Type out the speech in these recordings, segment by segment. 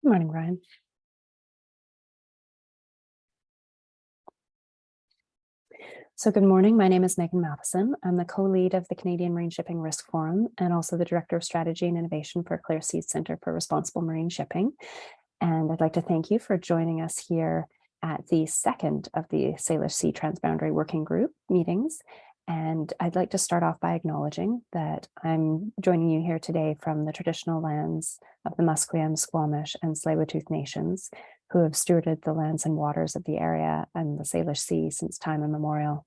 Good morning, Brian. So good morning. My name is Megan Matheson. I'm the co-lead of the Canadian Marine Shipping Risk Forum and also the Director of Strategy and Innovation for Clear Seas Centre for Responsible Marine Shipping. And I'd like to thank you for joining us here at the second of the Salish Sea Transboundary Working Group meetings. And I'd like to start off by acknowledging that I'm joining you here today from the traditional lands of the Musqueam, Squamish, and Tsleil-Waututh nations, who have stewarded the lands and waters of the area and the Salish Sea since time immemorial.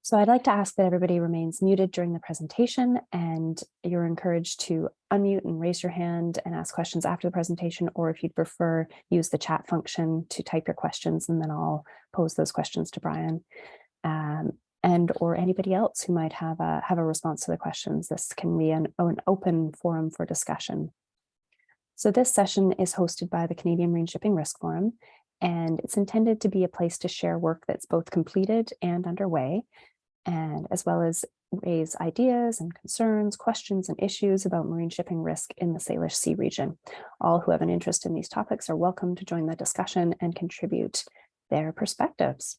So I'd like to ask that everybody remains muted during the presentation, and you're encouraged to unmute and raise your hand and ask questions after the presentation, or if you'd prefer, use the chat function to type your questions, and then I'll pose those questions to Brian and or anybody else who might have a response to the questions. This can be an open forum for discussion. So this session is hosted by the Canadian Marine Shipping Risk Forum, and it's intended to be a place to share work that's both completed and underway, and as well as raise ideas and concerns, questions, and issues about marine shipping risk in the Salish Sea region. All who have an interest in these topics are welcome to join the discussion and contribute their perspectives.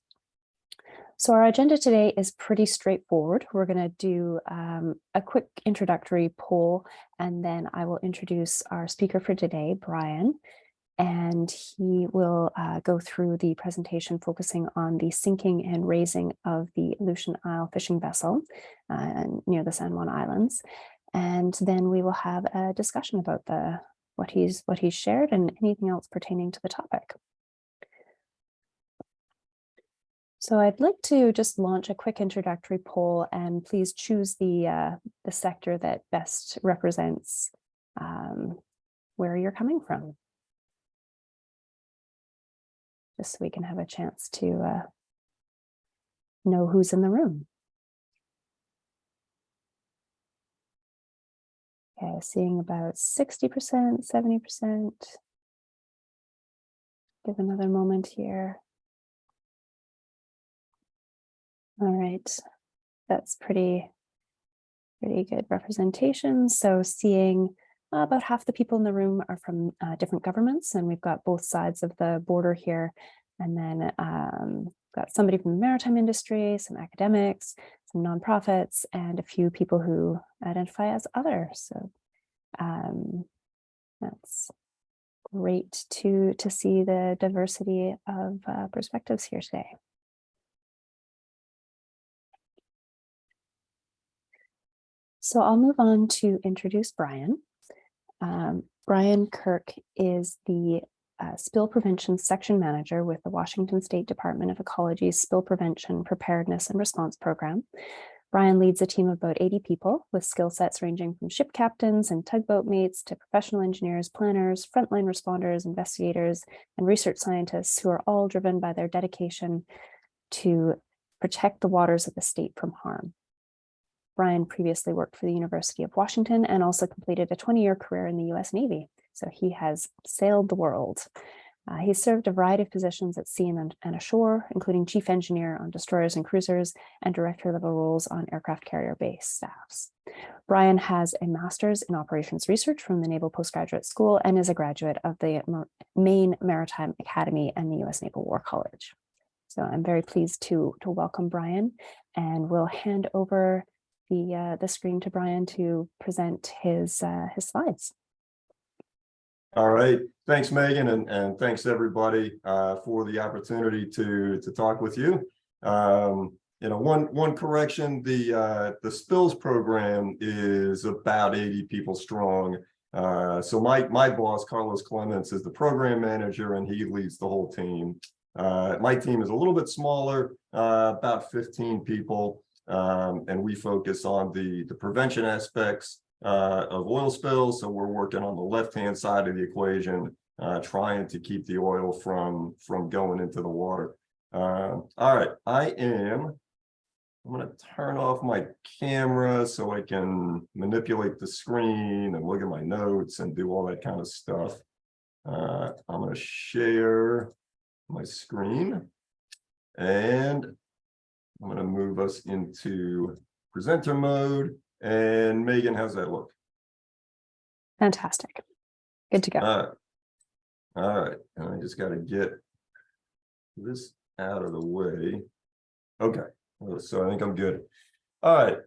So our agenda today is pretty straightforward. We're going to do a quick introductory poll, and then I will introduce our speaker for today, Brian, and he will go through the presentation focusing on the sinking and raising of the Aleutian Isle fishing vessel near the San Juan Islands. And then we will have a discussion about what he's shared and anything else pertaining to the topic. So I'd like to just launch a quick introductory poll, and please choose the sector that best represents where you're coming from, just so we can have a chance to know who's in the room. Okay, seeing about 60%, 70%. Give another moment here. All right, that's pretty good representation. So seeing about half the people in the room are from different governments, and we've got both sides of the border here. And then got somebody from the maritime industry, some academics, some nonprofits, and a few people who identify as other. So that's great to see the diversity of perspectives here today. So I'll move on to introduce Brian. Brian Kirk is the Spill Prevention Section Manager with the Washington State Department of Ecology's Spill Prevention, Preparedness, and Response Program. Brian leads a team of about 80 people with skill sets ranging from ship captains and tugboat mates to professional engineers, planners, frontline responders, investigators, and research scientists who are all driven by their dedication to protect the waters of the state from harm. Brian previously worked for the University of Washington and also completed a 20-year career in the U.S. Navy. So he has sailed the world. He's served a variety of positions at sea and ashore, including chief engineer on destroyers and cruisers and director level roles on aircraft carrier base staffs. Brian has a master's in operations research from the Naval Postgraduate School and is a graduate of the Maine Maritime Academy and the U.S. Naval War College. So I'm very pleased to welcome Brian, and we'll hand over the screen to Brian to present his slides. All right, thanks, Megan, and thanks everybody for the opportunity to talk with you. One correction: the spills program is about 80 people strong. So my boss, Carlos Clements, is the program manager, and he leads the whole team. My team is a little bit smaller, about 15 people. And we focus on the prevention aspects of oil spills. So we're working on the left-hand side of the equation, trying to keep the oil from going into the water. All right, I'm going to turn off my camera so I can manipulate the screen and look at my notes and do all that kind of stuff. I'm going to share my screen, and I'm going to move us into presenter mode. And Megan, how's that look? Fantastic. Good to go. All right, and I just got to get this out of the way. Okay, so I think I'm good. All right.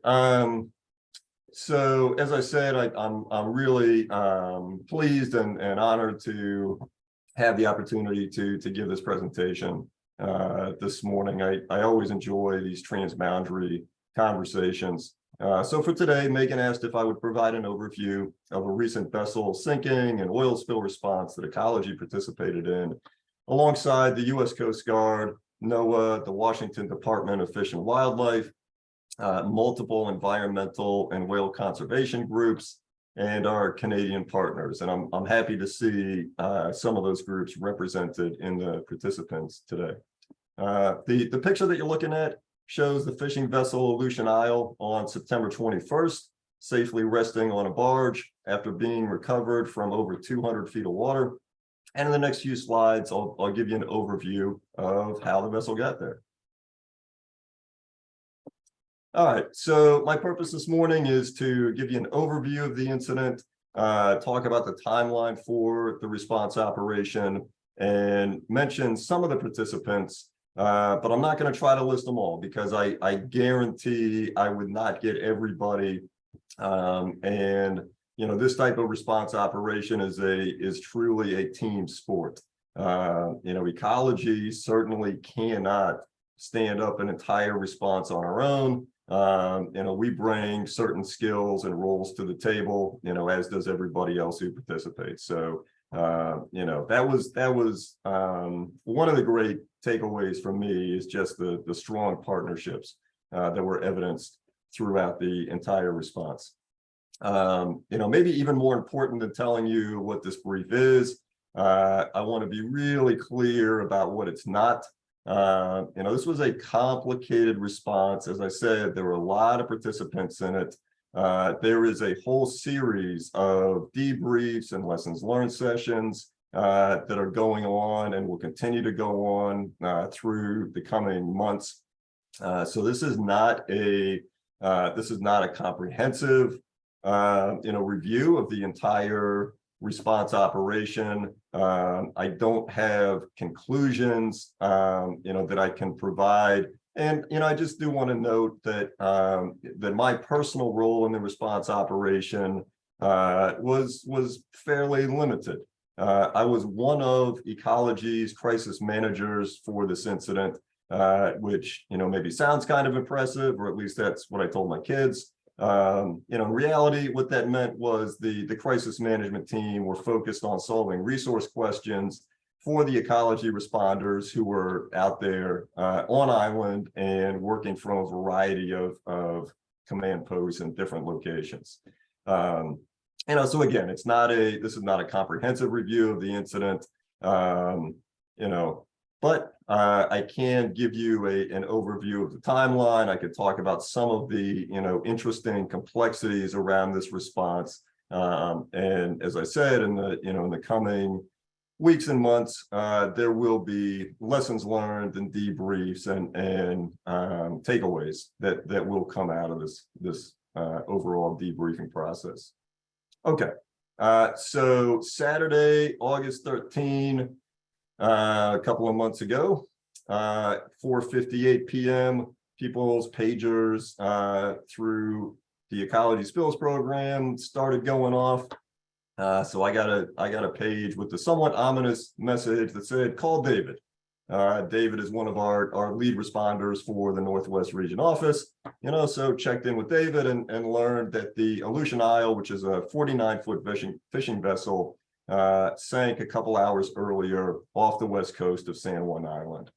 So as I said, I'm really pleased and honored to have the opportunity to give this presentation this morning. I always enjoy these transboundary conversations. So for today, Megan asked if I would provide an overview of a recent vessel sinking and oil spill response that Ecology participated in, alongside the U.S. Coast Guard, NOAA, the Washington Department of Fish and Wildlife, multiple environmental and whale conservation groups, and our Canadian partners. And I'm happy to see some of those groups represented in the participants today. The picture that you're looking at shows the fishing vessel Aleutian Isle on September 21st, safely resting on a barge after being recovered from over 200 feet of water. And in the next few slides, I'll give you an overview of how the vessel got there. All right, so my purpose this morning is to give you an overview of the incident, talk about the timeline for the response operation, and mention some of the participants, but I'm not going to try to list them all because I guarantee I would not get everybody. And you know, this type of response operation is truly a team sport. You know, Ecology certainly cannot stand up an entire response on our own. You know, we bring certain skills and roles to the table, you know, as does everybody else who participates. So, you know, that was one of the great takeaways from me is just the strong partnerships that were evidenced throughout the entire response. You know, maybe even more important than telling you what this brief is, I want to be really clear about what it's not. You know, this was a complicated response. As I said, there were a lot of participants in it. There is a whole series of debriefs and lessons learned sessions that are going on and will continue to go on through the coming months. So this is not a comprehensive you know, review of the entire response operation. I don't have conclusions, you know, that I can provide. And, you know, I just do want to note that that my personal role in the response operation was fairly limited. I was one of Ecology's crisis managers for this incident, which, you know, maybe sounds kind of impressive, or at least that's what I told my kids. You know, in reality, what that meant was the crisis management team were focused on solving resource questions for the Ecology responders who were out there on island and working from a variety of command posts in different locations. You know, so again, this is not a comprehensive review of the incident, you know, but I can give you an overview of the timeline. I could talk about some of the, you know, interesting complexities around this response. And as I said, in the coming weeks and months, there will be lessons learned and debriefs and takeaways that will come out of this overall debriefing process. Okay, so Saturday, August 13. A couple of months ago, 4:58 p.m., people's pagers through the Ecology Spills program started going off. So I got a page with the somewhat ominous message that said, "Call David." David is one of our lead responders for the Northwest Region Office. You know, so checked in with David and learned that the Aleutian Isle, which is a 49-foot fishing vessel, sank a couple hours earlier off the west coast of San Juan Island.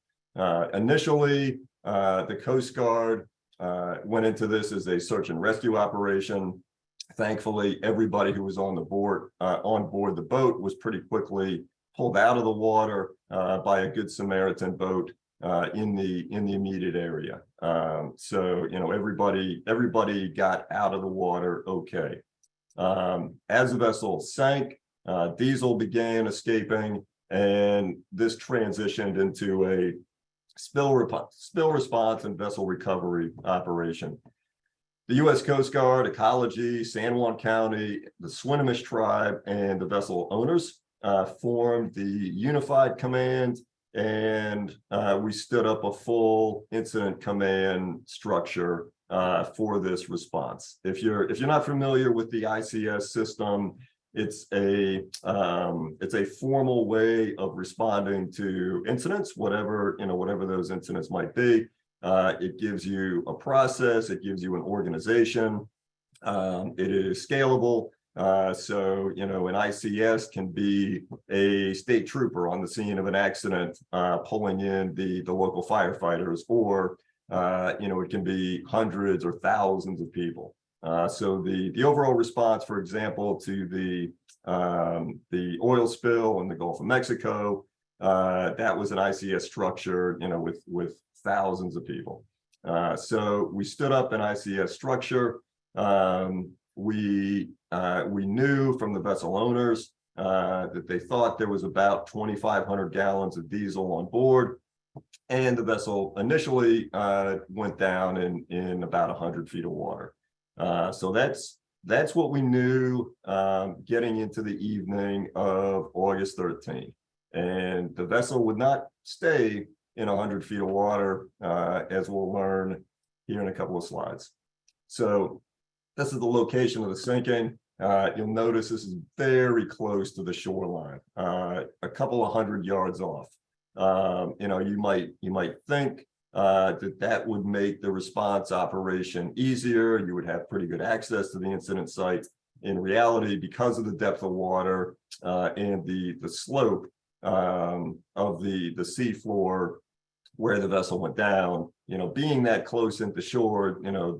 Initially, the Coast Guard went into this as a search and rescue operation. Thankfully, everybody who was on board the boat was pretty quickly pulled out of the water by a Good Samaritan boat in the immediate area. So, you know, everybody got out of the water okay. As the vessel sank, diesel began escaping, and this transitioned into a spill response and vessel recovery operation. The U.S. Coast Guard, Ecology, San Juan County, the Swinomish tribe, and the vessel owners formed the Unified Command, and we stood up a full incident command structure for this response. If you're not familiar with the ICS system, it's a formal way of responding to incidents, whatever those incidents might be. It gives you a process, it gives you an organization, it is scalable. So, an ICS can be a state trooper on the scene of an accident, pulling in the local firefighters, or, it can be hundreds or thousands of people. So the overall response, for example, to the oil spill in the Gulf of Mexico, that was an ICS structure, with thousands of people. So we stood up an ICS structure. We knew from the vessel owners that they thought there was about 2,500 gallons of diesel on board, and the vessel initially went down in about 100 feet of water. So that's what we knew getting into the evening of August 13th. And the vessel would not stay in 100 feet of water, as we'll learn here in a couple of slides. So this is the location of the sinking. You'll notice this is very close to the shoreline, a couple of 100 yards off. You might think that would make the response operation easier. You would have pretty good access to the incident site. In reality, because of the depth of water and the slope of the seafloor where the vessel went down, being that close into shore,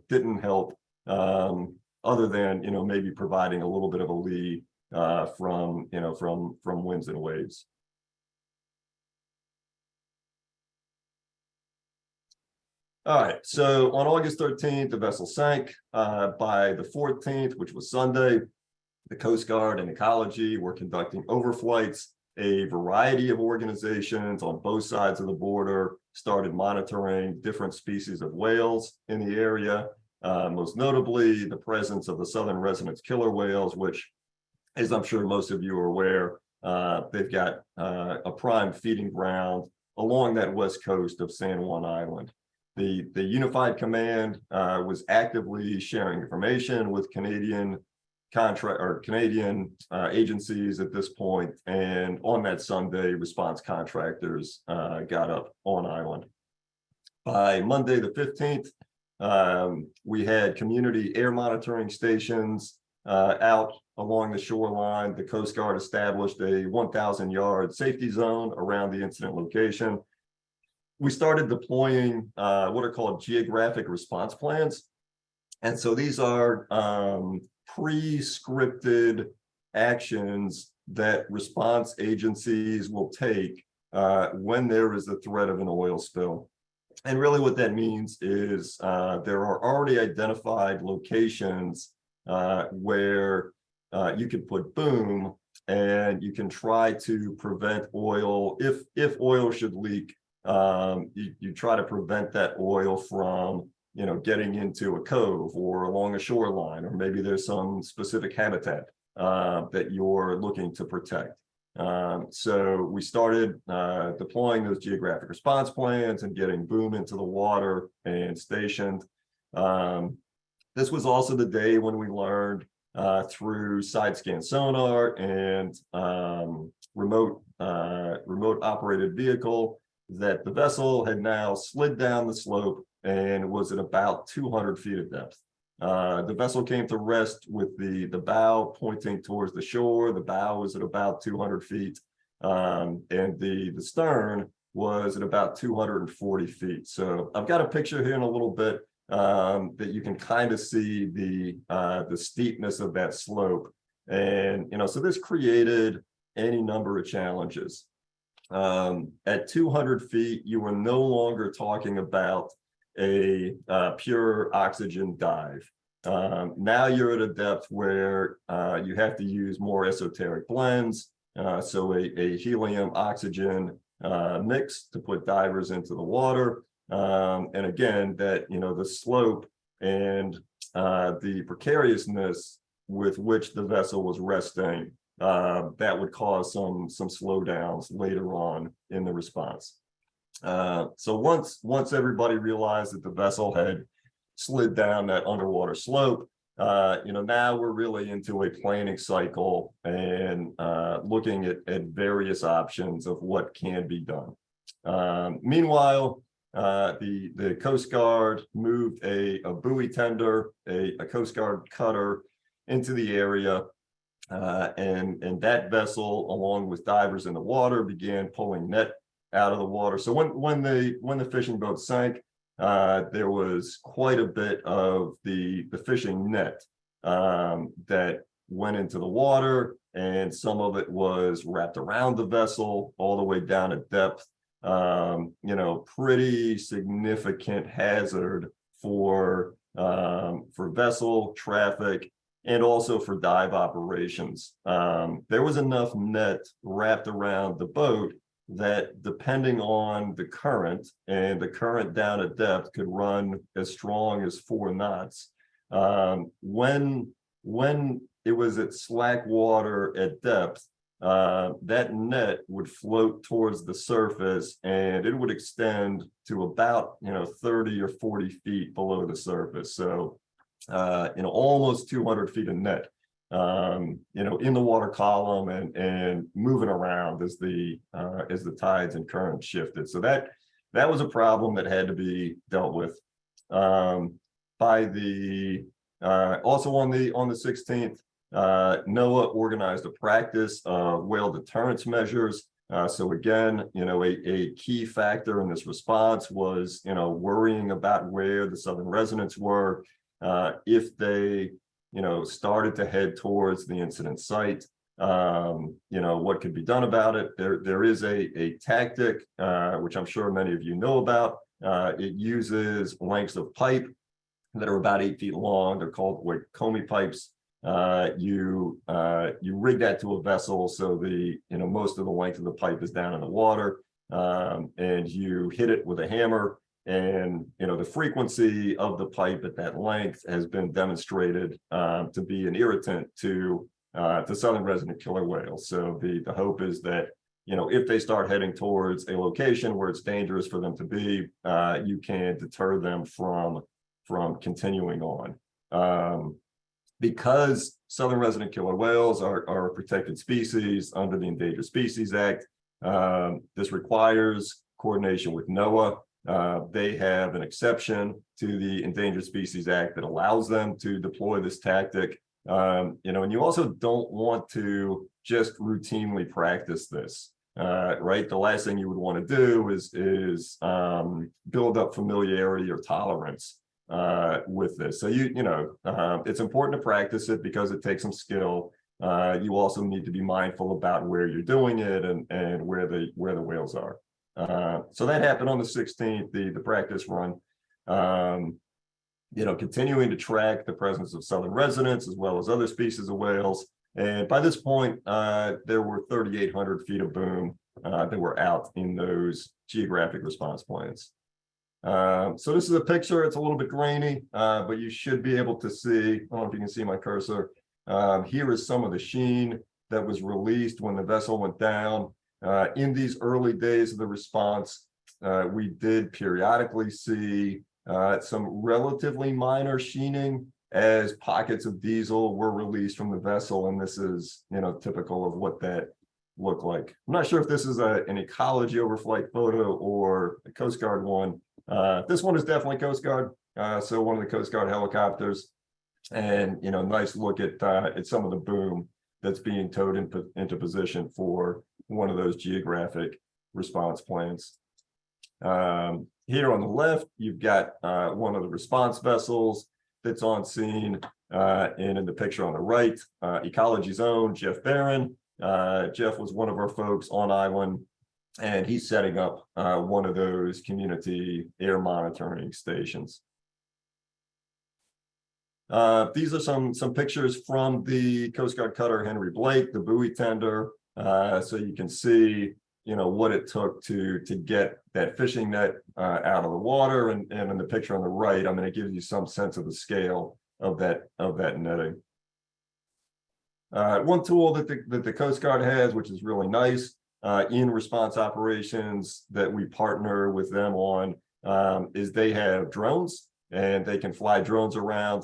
didn't help, other than, maybe providing a little bit of a lee from winds and waves. All right, so on August 13th, the vessel sank. By the 14th, which was Sunday, the Coast Guard and Ecology were conducting overflights. A variety of organizations on both sides of the border started monitoring different species of whales in the area, most notably the presence of the southern residence killer whales, which, as I'm sure most of you are aware, they've got a prime feeding ground along that west coast of San Juan Island. The Unified Command was actively sharing information with Canadian agencies at this point, and on that Sunday, response contractors got up on island. By Monday the 15th, we had community air monitoring stations out along the shoreline. The Coast Guard established a 1,000-yard safety zone around the incident location. We started deploying what are called geographic response plans. And so these are pre-scripted actions that response agencies will take when there is a threat of an oil spill. And really what that means is there are already identified locations where you can put boom, and you can try to prevent oil. If oil should leak, you try to prevent that oil from getting into a cove or along a shoreline, or maybe there's some specific habitat that you're looking to protect. So we started deploying those geographic response plans and getting boom into the water and stationed. This was also the day when we learned through side scan sonar and remote operated vehicle that the vessel had now slid down the slope and was at about 200 feet of depth. The vessel came to rest with the bow pointing towards the shore. The bow was at about 200 feet, and the stern was at about 240 feet. So I've got a picture here in a little bit that you can kind of see the steepness of that slope. And, so this created any number of challenges. At 200 feet, you were no longer talking about a pure oxygen dive. Now you're at a depth where you have to use more esoteric blends, so a helium oxygen mix to put divers into the water. And again, that the slope and the precariousness with which the vessel was resting, that would cause some slowdowns later on in the response. So once everybody realized that the vessel had slid down that underwater slope, now we're really into a planning cycle and looking at various options of what can be done. Meanwhile, the Coast Guard moved a buoy tender, a Coast Guard cutter into the area, and that vessel, along with divers in the water, began pulling net out of the water. So when the fishing boat sank, there was quite a bit of the fishing net that went into the water, and some of it was wrapped around the vessel all the way down at depth. Pretty significant hazard for vessel traffic and also for dive operations. There was enough net wrapped around the boat that, depending on the current, and the current down at depth could run as strong as 4 knots. When it was at slack water at depth, that net would float towards the surface, and it would extend to about 30 or 40 feet below the surface. So almost 200 feet of net in the water column and moving around as the tides and currents shifted. So that was a problem that had to be dealt with. By the also on the 16th, NOAA organized a practice of whale deterrence measures. So again, a key factor in this response was worrying about where the southern residents were. If they started to head towards the incident site, what could be done about it. There is a tactic, which I'm sure many of you know about. It uses lengths of pipe that are about 8 feet long. They're called Comey pipes. You rig that to a vessel so the most of the length of the pipe is down in the water, and you hit it with a hammer. And the frequency of the pipe at that length has been demonstrated to be an irritant to southern resident killer whales. So the hope is that if they start heading towards a location where it's dangerous for them to be, you can deter them from continuing on. Because southern resident killer whales are a protected species under the Endangered Species Act, this requires coordination with NOAA. They have an exception to the Endangered Species Act that allows them to deploy this tactic. And you also don't want to just routinely practice this, right? The last thing you would want to do is build up familiarity or tolerance with this. So it's important to practice it because it takes some skill. You also need to be mindful about where you're doing it and where the whales are. So that happened on the 16th, the practice run, continuing to track the presence of southern residents as well as other species of whales. And by this point, there were 3,800 feet of boom that were out in those geographic response plans. So this is a picture. It's a little bit grainy, but you should be able to see. I don't know if you can see my cursor. Here is some of the sheen that was released when the vessel went down. In these early days of the response, we did periodically see some relatively minor sheening as pockets of diesel were released from the vessel, and this is typical of what that looked like. I'm not sure if this is an Ecology overflight photo or a Coast Guard one. This one is definitely Coast Guard, so one of the Coast Guard helicopters, and nice look at some of the boom that's being towed into position for one of those geographic response plans. Here on the left, you've got one of the response vessels that's on scene, and in the picture on the right, Ecology's own Jeff Barron. Jeff was one of our folks on island, and he's setting up one of those community air monitoring stations. These are some pictures from the Coast Guard cutter Henry Blake, the buoy tender. So you can see, what it took to get that fishing net out of the water. And in the picture on the right, it gives you some sense of the scale of that netting. One tool that the Coast Guard has, which is really nice, in response operations that we partner with them on, is they have drones, and they can fly drones around.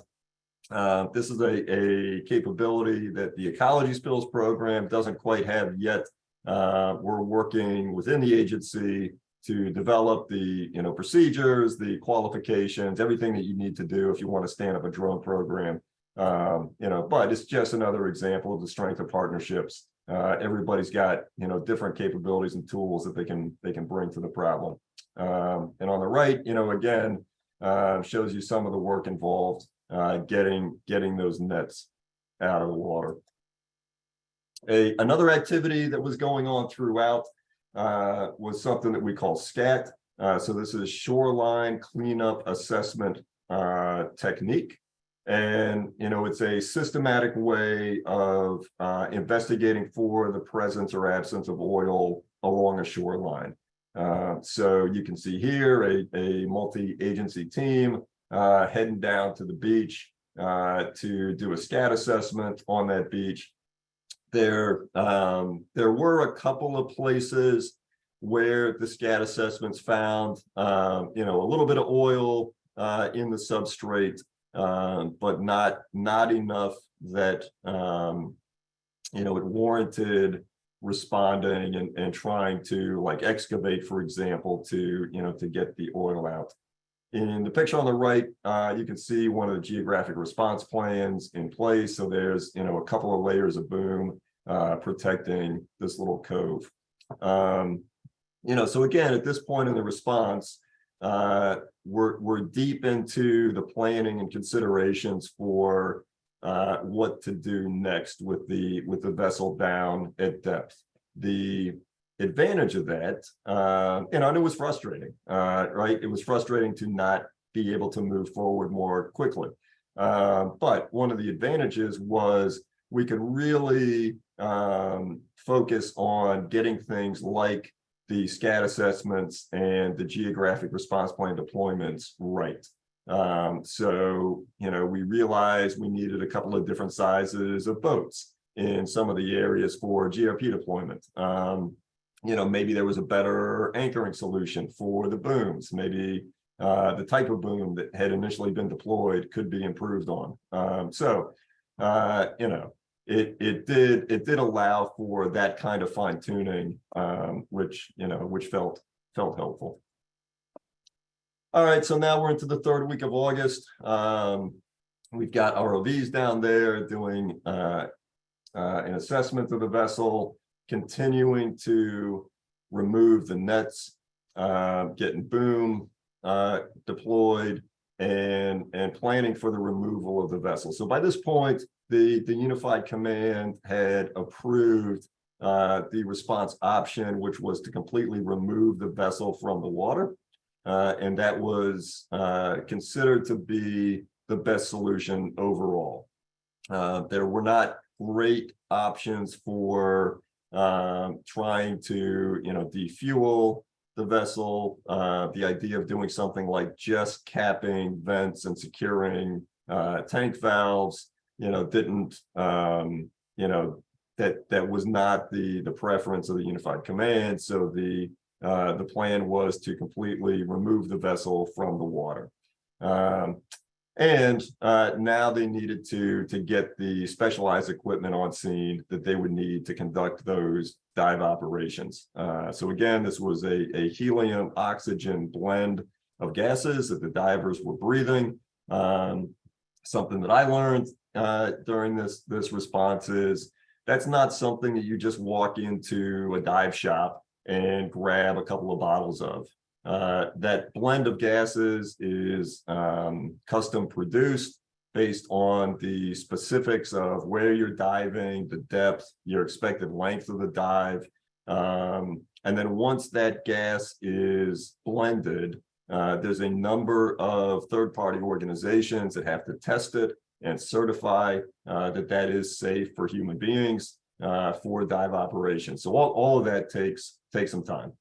This is a capability that the Ecology Spills program doesn't quite have yet. We're working within the agency to develop the procedures, the qualifications, everything that you need to do if you want to stand up a drone program. But it's just another example of the strength of partnerships. Everybody's got different capabilities and tools that they can bring to the problem. And on the right, again, shows you some of the work involved getting those nets out of the water. Another activity that was going on throughout was something that we call SCAT. So this is Shoreline Cleanup Assessment Technique. And, it's a systematic way of investigating for the presence or absence of oil along a shoreline. So you can see here a multi-agency team heading down to the beach to do a SCAT assessment on that beach. There were a couple of places where the SCAT assessments found, a little bit of oil in the substrate, but not enough that it warranted responding and trying to excavate, for example, to get the oil out. In the picture on the right, you can see one of the geographic response plans in place. So there's a couple of layers of boom protecting this little cove. So again, at this point in the response, we're deep into the planning and considerations for what to do next with the vessel down at depth. The advantage of that, and it was frustrating, right? It was frustrating to not be able to move forward more quickly. But one of the advantages was we could really focus on getting things like the SCAT assessments and the geographic response plan deployments right. So, we realized we needed a couple of different sizes of boats in some of the areas for GRP deployment. Maybe there was a better anchoring solution for the booms. Maybe the type of boom that had initially been deployed could be improved on. It did allow for that kind of fine tuning, which felt helpful. All right, so now we're into the third week of August. We've got ROVs down there doing an assessment of the vessel, continuing to remove the nets, getting boom deployed, and planning for the removal of the vessel. So by this point, the Unified Command had approved the response option, which was to completely remove the vessel from the water. And that was considered to be the best solution overall. There were not great options for trying to, defuel the vessel. The idea of doing something like just capping vents and securing tank valves, didn't, that was not the preference of the Unified Command. So the plan was to completely remove the vessel from the water. And now they needed to get the specialized equipment on scene that they would need to conduct those dive operations. So again, this was a helium-oxygen blend of gases that the divers were breathing. Something that I learned during this response is that's not something that you just walk into a dive shop and grab a couple of bottles of. That blend of gases is custom produced based on the specifics of where you're diving, the depth, your expected length of the dive. And then once that gas is blended, there's a number of third-party organizations that have to test it and certify that is safe for human beings for dive operations. So all of that takes some time.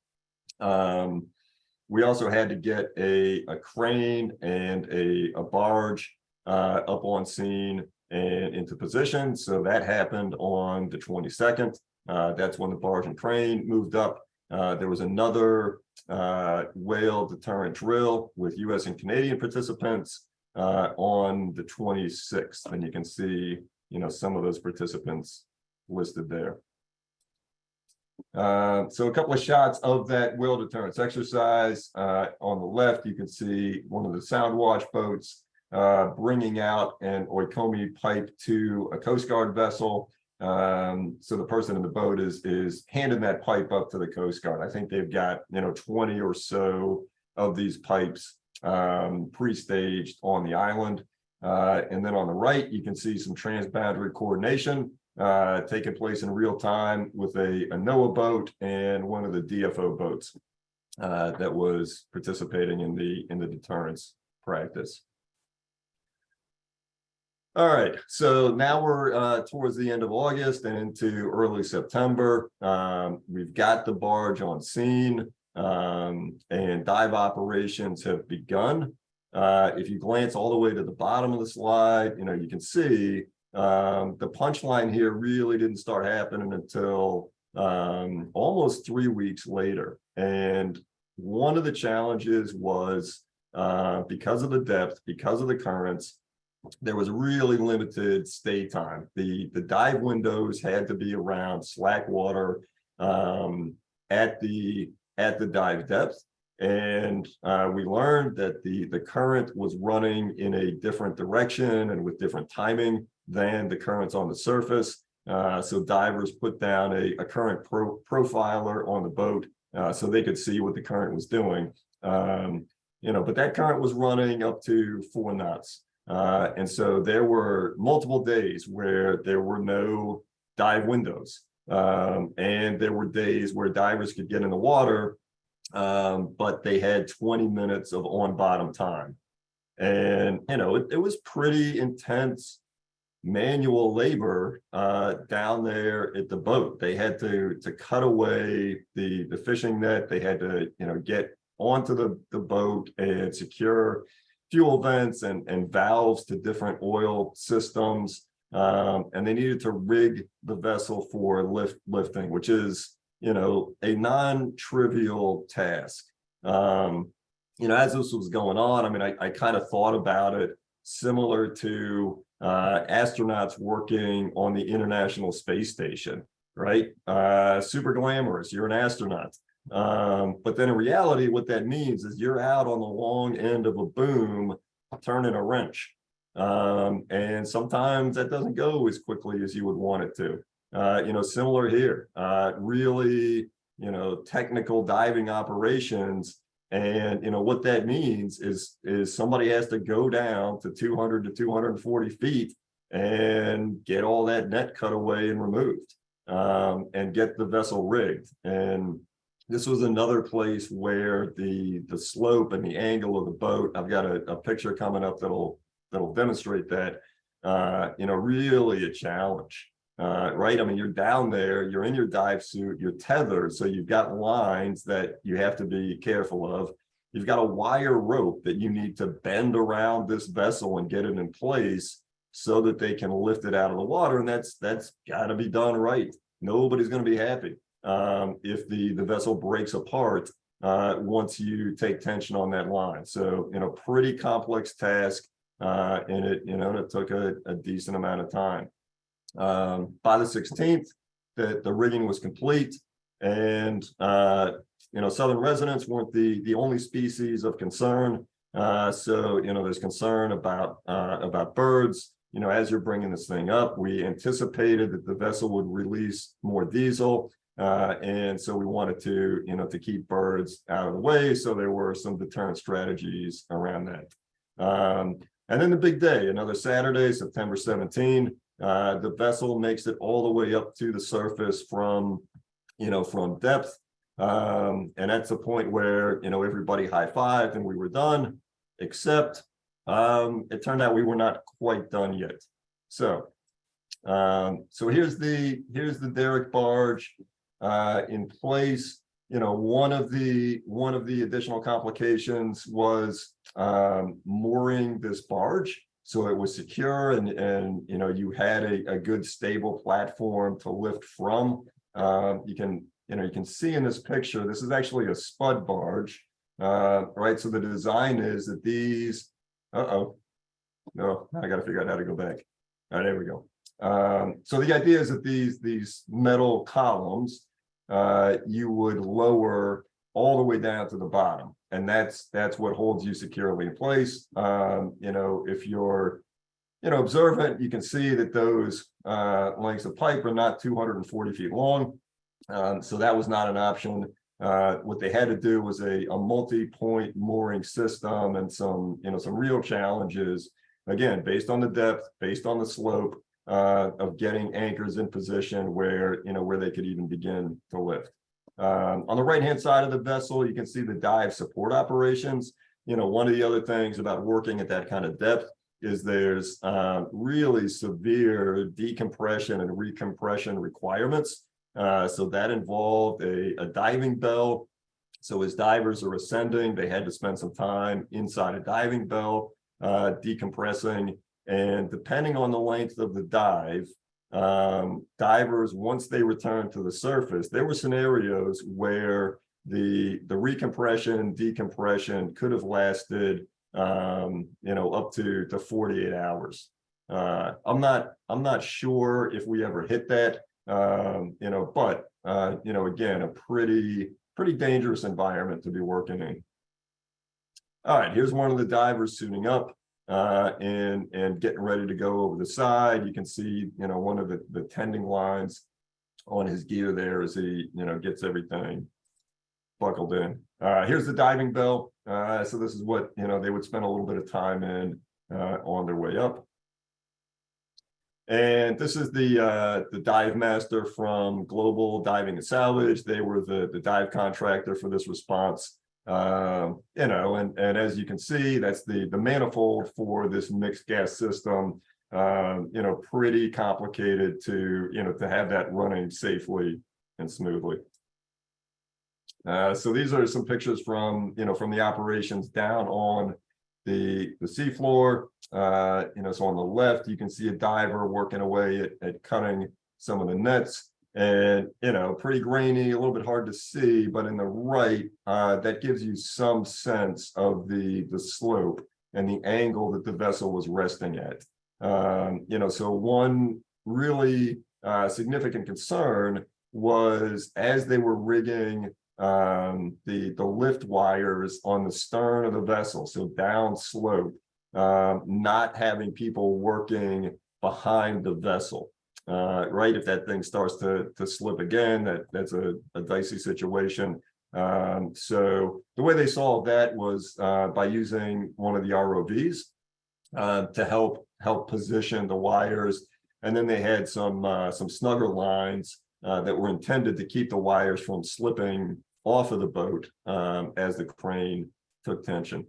We also had to get a crane and a barge up on scene and into position. So that happened on the 22nd. That's when the barge and crane moved up. There was another whale deterrent drill with U.S. and Canadian participants on the 26th, and you can see, some of those participants listed there. So a couple of shots of that whale deterrence exercise. On the left, you can see one of the sound watch boats bringing out an oikomi pipe to a Coast Guard vessel. So the person in the boat is handing that pipe up to the Coast Guard. I think they've got 20 or so of these pipes pre-staged on the island. And then on the right, you can see some transboundary coordination taking place in real time with a NOAA boat and one of the DFO boats that was participating in the deterrence practice. All right, so now we're towards the end of August and into early September. We've got the barge on scene and dive operations have begun. If you glance all the way to the bottom of the slide, you can see the punchline here really didn't start happening until almost 3 weeks later. And one of the challenges was because of the depth, because of the currents, there was really limited stay time. The dive windows had to be around slack water at the dive depth. And we learned that the current was running in a different direction and with different timing than the currents on the surface. So divers put down a current profiler on the boat so they could see what the current was doing. But that current was running up to 4 knots. And so there were multiple days where there were no dive windows. And there were days where divers could get in the water, but they had 20 minutes of on-bottom time. And, it was pretty intense manual labor down there at the boat. They had to cut away the fishing net. They had to, get onto the boat and secure fuel vents and valves to different oil systems. And they needed to rig the vessel for lifting, which is, a non-trivial task. As this was going on, I kind of thought about it similar to astronauts working on the International Space Station, right? Super glamorous, you're an astronaut. But then in reality, what that means is you're out on the long end of a boom, turning a wrench. And sometimes that doesn't go as quickly as you would want it to. Similar here, really, technical diving operations. And, what that means is somebody has to go down to 200 to 240 feet and get all that net cut away and removed and get the vessel rigged. And this was another place where the slope and the angle of the boat, I've got a picture coming up that'll demonstrate that, really a challenge, right? You're down there, you're in your dive suit, you're tethered, so you've got lines that you have to be careful of. You've got a wire rope that you need to bend around this vessel and get it in place so that they can lift it out of the water, and that's got to be done right. Nobody's going to be happy if the vessel breaks apart once you take tension on that line. So, pretty complex task, and it took a decent amount of time. By the 16th, the rigging was complete, and southern residents weren't the only species of concern. So there's concern about birds. As you're bringing this thing up, we anticipated that the vessel would release more diesel. And so we wanted to keep birds out of the way. So there were some deterrent strategies around that. And then the big day, another Saturday, September 17, the vessel makes it all the way up to the surface from depth. And that's the point where, everybody high-fived and we were done, except it turned out we were not quite done yet. So here's the derrick barge in place. One of the additional complications was mooring this barge. so it was secure, and you know, you had a good stable platform to lift from. You can see in this picture, this is actually a spud barge, right? So the design is that these, no, I got to figure out how to go back. All right, there we go. So the idea is that these metal columns, you would lower all the way down to the bottom, and that's what holds you securely in place. You know, if you're observant, you can see that those lengths of pipe are not 240 feet long. So that was not an option. What they had to do was a multi-point mooring system, and some real challenges, again, based on the depth, based on the slope, of getting anchors in position where they could even begin to lift. On the right-hand side of the vessel, you can see the dive support operations. One of the other things about working at that kind of depth is there's really severe decompression and recompression requirements. So that involved a diving bell. So as divers are ascending, they had to spend some time inside a diving bell, decompressing. And depending on the length of the dive, divers, once they returned to the surface, there were scenarios where the recompression, decompression could have lasted up to 48 hours. I'm not sure if we ever hit that, but again, a pretty dangerous environment to be working in. All right, here's one of the divers suiting up and getting ready to go over the side. You can see, one of the tending lines on his gear there as he, gets everything buckled in. Here's the diving bell. So this is what, they would spend a little bit of time in on their way up. And this is the dive master from Global Diving and Salvage. They were the dive contractor for this response. And as you can see, that's the manifold for this mixed gas system. Pretty complicated to have that running safely and smoothly. So these are some pictures from the operations down on the seafloor. So on the left, you can see a diver working away at cutting some of the nets. And, pretty grainy, a little bit hard to see, but in the right, that gives you some sense of the slope and the angle that the vessel was resting at. So one really significant concern was, as they were rigging the lift wires on the stern of the vessel, so down slope, not having people working behind the vessel. Right, if that thing starts to slip again, that's a dicey situation. So the way they solved that was by using one of the ROVs to help position the wires, and then they had some snugger lines that were intended to keep the wires from slipping off of the boat as the crane took tension.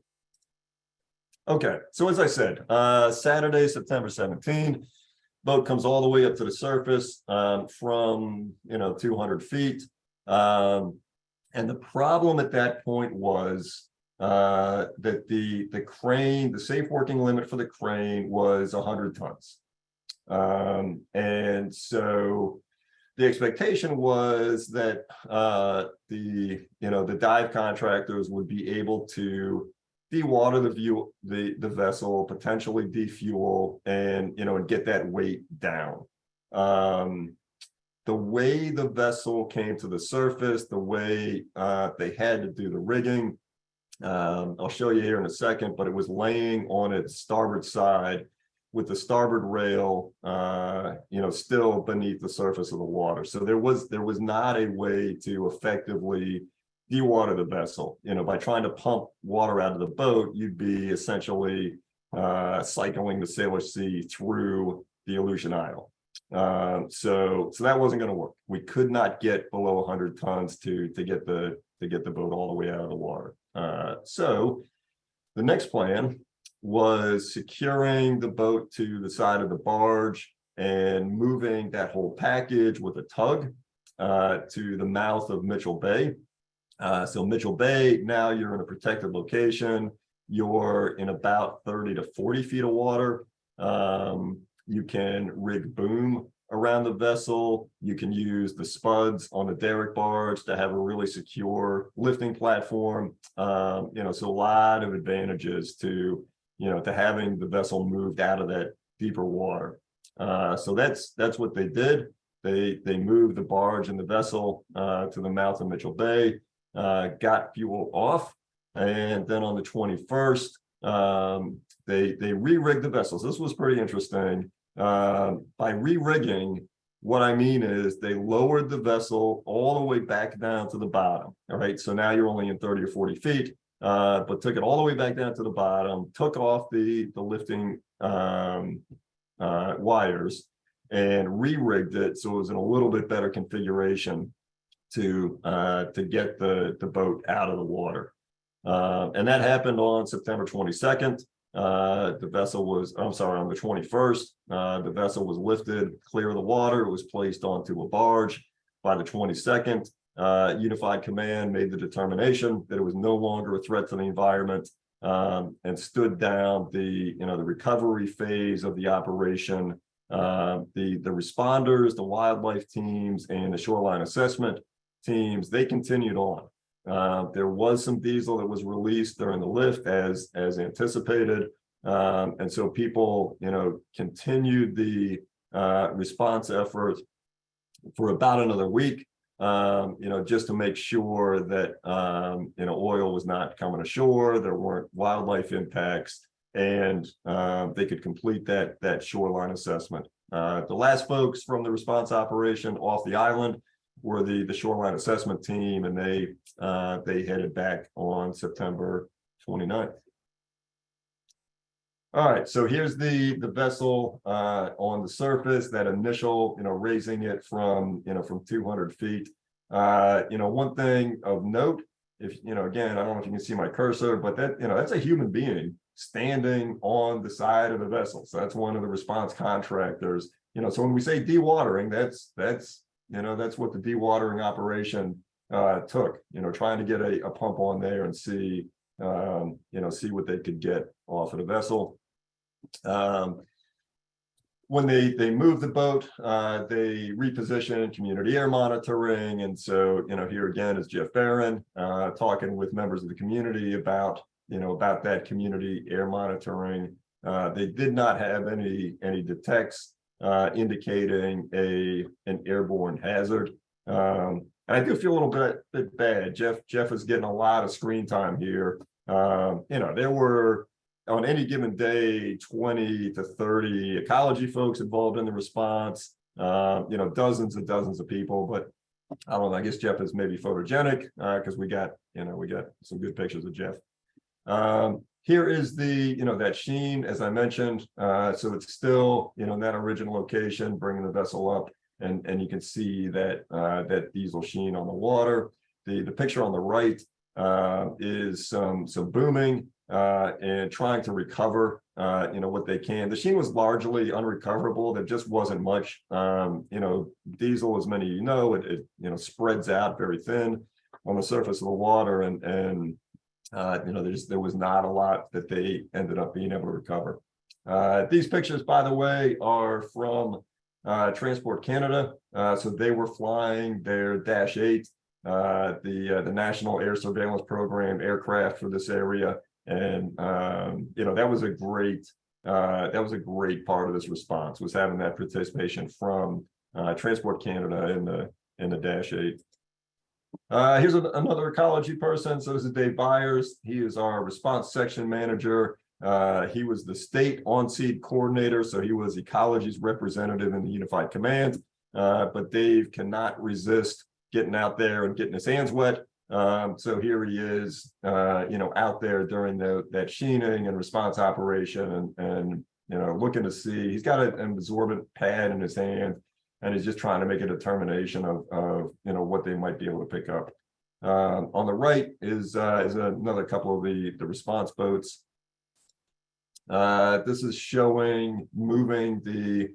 Okay, so as I said, Saturday, September 17th. Boat comes all the way up to the surface from 200 feet. And the problem at that point was that the crane, the safe working limit for the crane was 100 tons. And so the expectation was that the dive contractors would be able to dewater the vessel, potentially defuel, and get that weight down. The way the vessel came to the surface, the way they had to do the rigging, I'll show you here in a second, but it was laying on its starboard side with the starboard rail still beneath the surface of the water. So there was not a way to effectively dewater the vessel. By trying to pump water out of the boat, you'd be essentially cycling the Salish Sea through the Aleutian Isle. So that wasn't going to work. We could not get below 100 tons to get the boat all the way out of the water. So the next plan was securing the boat to the side of the barge and moving that whole package with a tug to the mouth of Mitchell Bay. So Mitchell Bay, now you're in a protected location. you're in about 30 to 40 feet of water. You can rig boom around the vessel. You can use the spuds on the derrick barge to have a really secure lifting platform. So a lot of advantages to, to having the vessel moved out of that deeper water. So that's what they did. They moved the barge and the vessel to the mouth of Mitchell Bay, got fuel off, and then on the 21st, they re-rigged the vessels. This was pretty interesting. By re-rigging, what I mean is they lowered the vessel all the way back down to the bottom. All right, so now you're only in 30 or 40 feet, but took it all the way back down to the bottom, took off the lifting wires, and re-rigged it so it was in a little bit better configuration to get the boat out of the water. And that happened on September 22nd. The vessel was, I'm sorry, on the 21st, the vessel was lifted clear of the water. It was placed onto a barge. By the 22nd, Unified Command made the determination that it was no longer a threat to the environment, and stood down the recovery phase of the operation. The responders, the wildlife teams, and the shoreline assessment teams, they continued on. There was some diesel that was released during the lift as anticipated. And so people, continued the response effort for about another week, just to make sure that, oil was not coming ashore, there weren't wildlife impacts, and they could complete that shoreline assessment. The last folks from the response operation off the island were the shoreline assessment team, and they headed back on September 29th. All right, so here's the vessel on the surface, that initial, raising it from 200 feet. One thing of note, if, again, I don't know if you can see my cursor, but that's a human being standing on the side of the vessel. So that's one of the response contractors. So when we say dewatering, that's what the dewatering operation took, trying to get a pump on there and see what they could get off of the vessel. When they moved the boat, they repositioned community air monitoring. And so, here again is Jeff Barron talking with members of the community about that community air monitoring. They did not have any detects indicating an airborne hazard. And I do feel a little bit bad. Jeff is getting a lot of screen time here. There were, on any given day, 20 to 30 ecology folks involved in the response, dozens and dozens of people, but I don't know, I guess Jeff is maybe photogenic because we got some good pictures of Jeff. Here is that sheen, as I mentioned, so it's still, in that original location, bringing the vessel up, and you can see that diesel sheen on the water. The picture on the right is some booming and trying to recover, what they can. The sheen was largely unrecoverable. There just wasn't much, diesel, as many of it spreads out very thin on the surface of the water, and there was not a lot that they ended up being able to recover. These pictures, by the way, are from Transport Canada. So they were flying their Dash 8, the National Air Surveillance Program aircraft for this area. And that was a great part of this response, was having that participation from Transport Canada in the Dash 8. Here's another ecology person. So this is Dave Byers. He is our response section manager. He was the state on-seed coordinator, so he was ecology's representative in the Unified Command. But Dave cannot resist getting out there and getting his hands wet. So here he is, out there during that sheening and response operation, and looking to see. He's got an absorbent pad in his hand, and he's just trying to make a determination of what they might be able to pick up. On the right is another couple of the response boats. This is showing moving the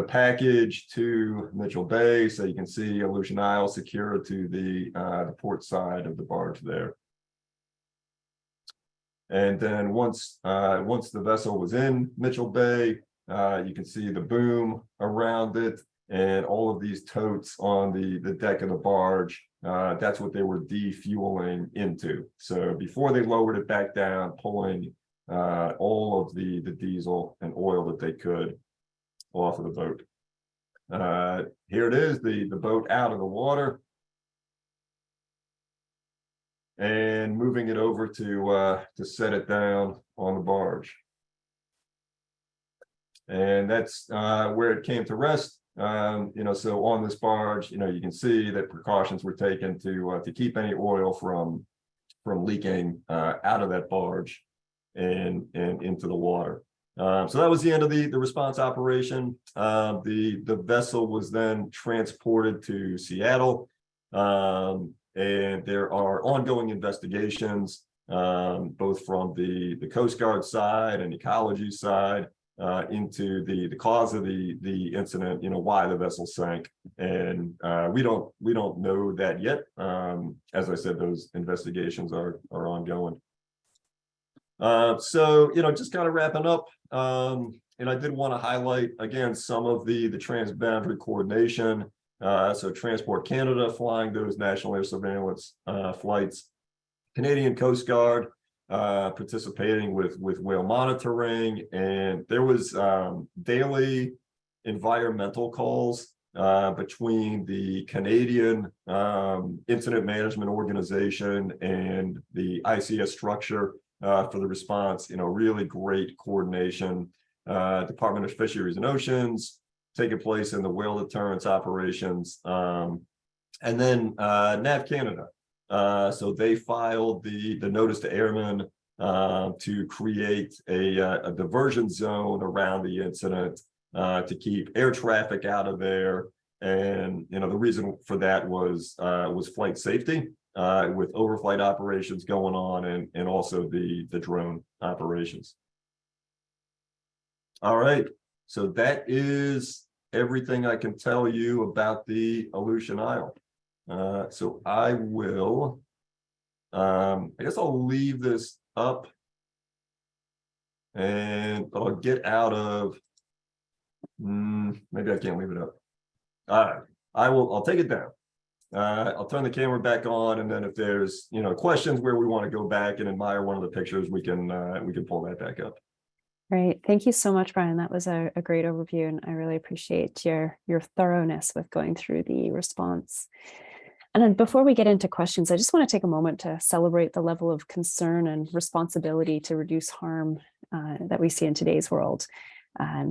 package to Mitchell Bay, so you can see Aleutian Isle secure to the port side of the barge there. And then once the vessel was in Mitchell Bay, you can see the boom around it and all of these totes on the deck of the barge. That's what they were defueling into. So before they lowered it back down, pulling all of the diesel and oil that they could off of the boat. Here it is, the boat out of the water. And moving it over to set it down on the barge. And that's where it came to rest. So on this barge, you can see that precautions were taken to keep any oil from leaking out of that barge and into the water. So that was the end of the response operation. The vessel was then transported to Seattle, and there are ongoing investigations, both from the Coast Guard side and Ecology side, into the cause of the incident, why the vessel sank, and we don't know that yet. As I said, those investigations are ongoing. So just kind of wrapping up, and I did want to highlight again some of the transboundary coordination. So Transport Canada flying those national air surveillance flights, Canadian Coast Guard participating with whale monitoring, and there was daily environmental calls between the Canadian Incident Management Organization and the ICS structure for the response. Really great coordination. Department of Fisheries and Oceans taking place in the whale deterrence operations, and then NAV Canada. So they filed the notice to airmen to create a diversion zone around the incident to keep air traffic out of there. And the reason for that was flight safety, with overflight operations going on, and also the drone operations. All right, so that is everything I can tell you about the Aleutian Isle. So I will, I guess I'll leave this up, and I'll get out of, maybe I can't leave it up. All right, I'll take it down. I'll turn the camera back on, and then if there's, questions where we want to go back and admire one of the pictures, we can pull that back up. Great. Thank you so much, Brian. That was a great overview, and I really appreciate your thoroughness with going through the response. And then before we get into questions, I just want to take a moment to celebrate the level of concern and responsibility to reduce harm that we see in today's world.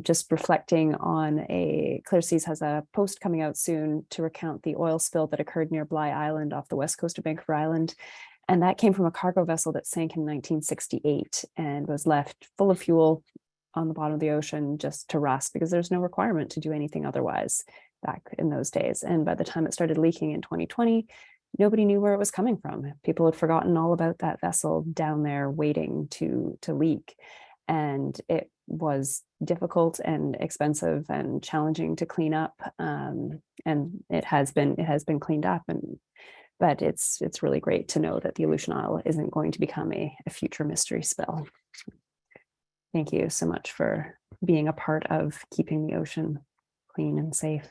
Just reflecting on Clear Seas has a post coming out soon to recount the oil spill that occurred near Bligh Island off the west coast of Vancouver Island. And that came from a cargo vessel that sank in 1968 and was left full of fuel on the bottom of the ocean just to rust, because there's no requirement to do anything otherwise back in those days. And by the time it started leaking in 2020, nobody knew where it was coming from. People had forgotten all about that vessel down there waiting to leak. And it was difficult and expensive and challenging to clean up. And it has been cleaned up, but it's really great to know that the Aleutian Isle isn't going to become a future mystery spill. Thank you so much for being a part of keeping the ocean clean and safe.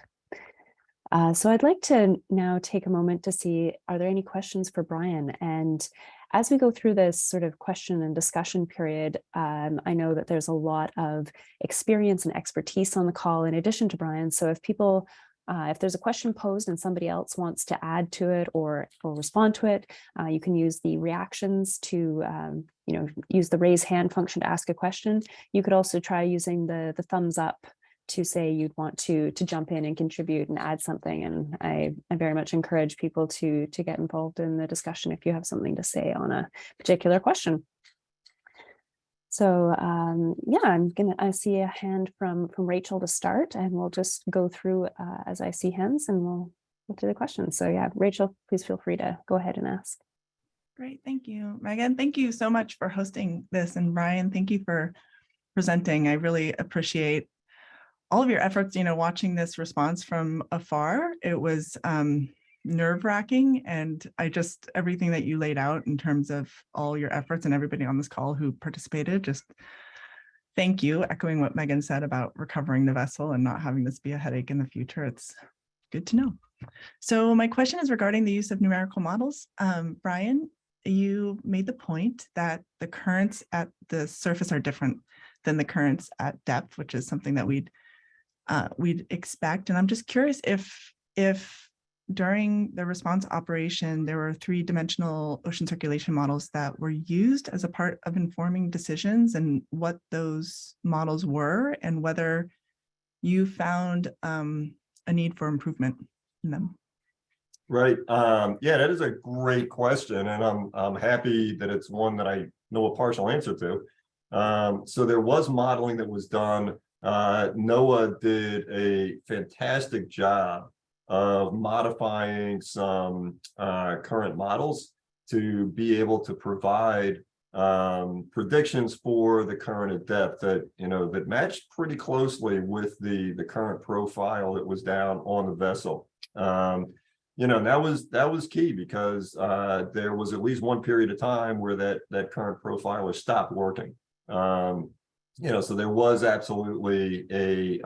So I'd like to now take a moment to see, are there any questions for Brian? And as we go through this sort of question and discussion period, I know that there's a lot of experience and expertise on the call in addition to Brian. So if people, if there's a question posed and somebody else wants to add to it or respond to it, you can use the reactions to, use the raise hand function to ask a question. You could also try using the thumbs up to say you'd want to jump in and contribute and add something. And I very much encourage people to get involved in the discussion if you have something to say on a particular question. So I see a hand from Rachel to start, and we'll just go through as I see hands, and we'll go through the questions. So yeah, Rachel, please feel free to go ahead and ask. Great, thank you, Megan. Thank you so much for hosting this, and Brian, thank you for presenting. I really appreciate all of your efforts, watching this response from afar. It was nerve-wracking. And everything that you laid out in terms of all your efforts and everybody on this call who participated, just thank you. Echoing what Megan said about recovering the vessel and not having this be a headache in the future. It's good to know. So my question is regarding the use of numerical models. Brian, you made the point that the currents at the surface are different than the currents at depth, which is something that we'd expect. And I'm just curious if during the response operation, there were 3-dimensional ocean circulation models that were used as a part of informing decisions, and what those models were, and whether you found a need for improvement in them. Right. Yeah, that is a great question, and I'm happy that it's one that I know a partial answer to. So there was modeling that was done. NOAA did a fantastic job of modifying some current models to be able to provide predictions for the current at depth that that matched pretty closely with the current profile that was down on the vessel. That was key, because there was at least one period of time where that current profiler stopped working. So there was absolutely a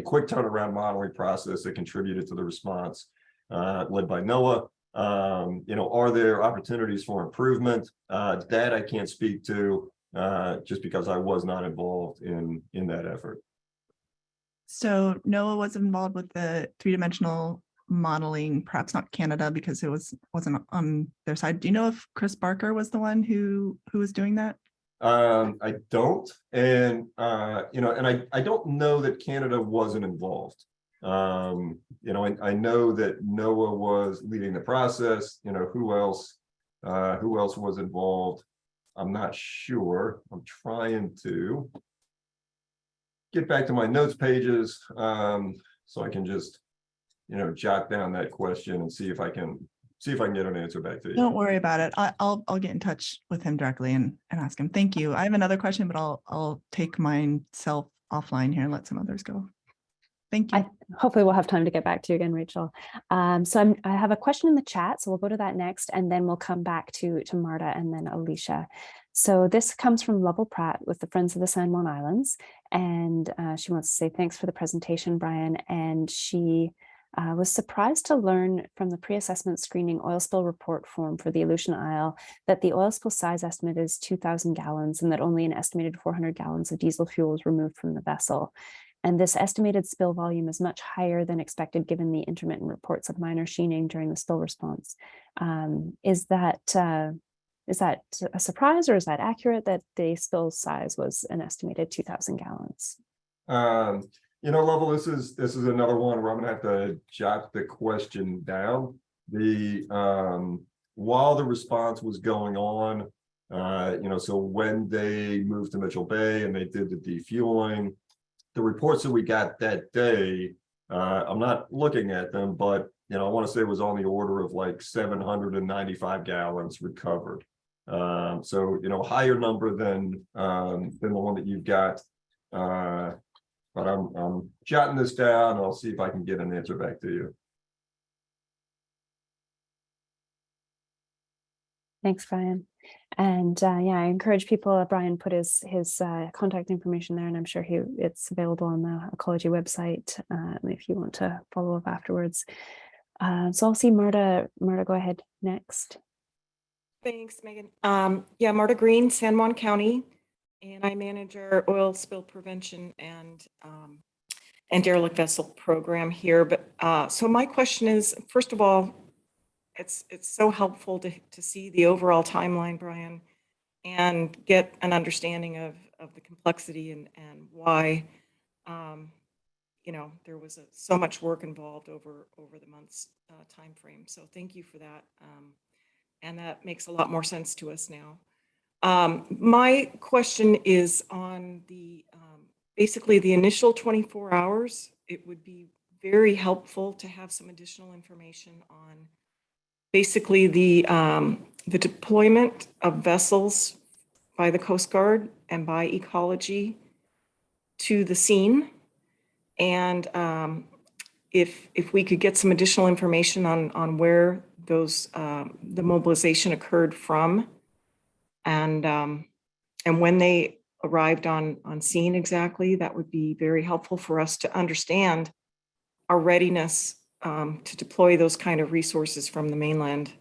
quick turnaround modeling process that contributed to the response, led by NOAA. Are there opportunities for improvement? That I can't speak to, just because I was not involved in that effort. So NOAA was involved with the 3-dimensional modeling, perhaps not Canada because it wasn't on their side. Do you know if Chris Barker was the one who was doing that? I don't, and I don't know that Canada wasn't involved. I know that NOAA was leading the process. Who else was involved? I'm not sure. I'm trying to get back to my notes pages, so I can just jot down that question and see if I can get an answer back to you. Don't worry about it. I'll get in touch with him directly and ask him. Thank you. I have another question, but I'll take myself offline here and let some others go. Thank you. Hopefully we'll have time to get back to you again, Rachel. So I have a question in the chat, so we'll go to that next, and then we'll come back to Marta and then Alicia. So this comes from Lovell Pratt with the Friends of the San Juan Islands, and she wants to say thanks for the presentation, Brian, and she was surprised to learn from the pre-assessment screening oil spill report form for the Aleutian Isle that the oil spill size estimate is 2,000 gallons and that only an estimated 400 gallons of diesel fuel was removed from the vessel. And this estimated spill volume is much higher than expected given the intermittent reports of minor sheening during the spill response. Is that a surprise, or is that accurate that the spill size was an estimated 2,000 gallons? Lovell, this is another one where I'm gonna have to jot the question down. While the response was going on, so when they moved to Mitchell Bay and they did the defueling, the reports that we got that day, I'm not looking at them, but I want to say it was on the order of like 795 gallons recovered. So higher number than the one that you've got. But I'm jotting this down, and I'll see if I can get an answer back to you. Thanks, Brian. And I encourage people. Brian put his contact information there, and I'm sure it's available on the Ecology website if you want to follow up afterwards. So I'll see Marta. Marta, go ahead next. Thanks, Megan. Marta Green, San Juan County, and I manage our oil spill prevention and derelict vessel program here. But so my question is, first of all, it's so helpful to see the overall timeline, Brian, and get an understanding of the complexity and why there was so much work involved over the month's time frame. So thank you for that, and that makes a lot more sense to us now. My question is on the basically the initial 24 hours. It would be very helpful to have some additional information on basically the deployment of vessels by the Coast Guard and by Ecology to the scene, and if we could get some additional information on where those the mobilization occurred from, and when they arrived on scene exactly, that would be very helpful for us to understand our readiness to deploy those kind of resources from the mainland,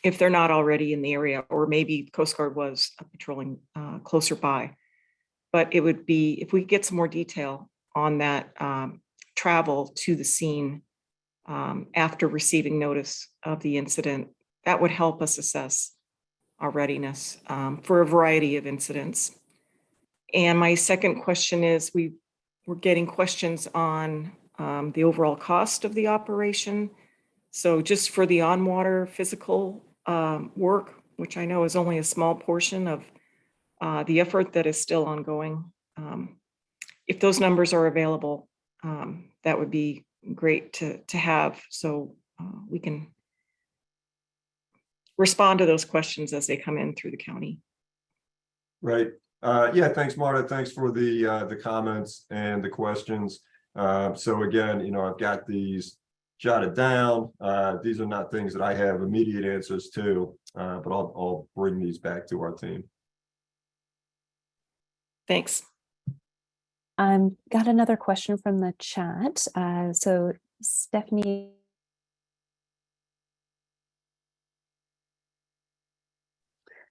if they're not already in the area, or maybe Coast Guard was patrolling closer by. But it would be, if we could get some more detail on that travel to the scene after receiving notice of the incident, that would help us assess our readiness for a variety of incidents. And my second question is, we're getting questions on the overall cost of the operation. So just for the on-water physical work, which I know is only a small portion of the effort that is still ongoing. If those numbers are available, that would be great to have, so we can respond to those questions as they come in through the county. Right. Yeah, thanks, Marta. Thanks for the comments and the questions. So again, you know, I've got these jotted down. These are not things that I have immediate answers to, but I'll bring these back to our team. Thanks. Got another question from the chat. So Stephanie.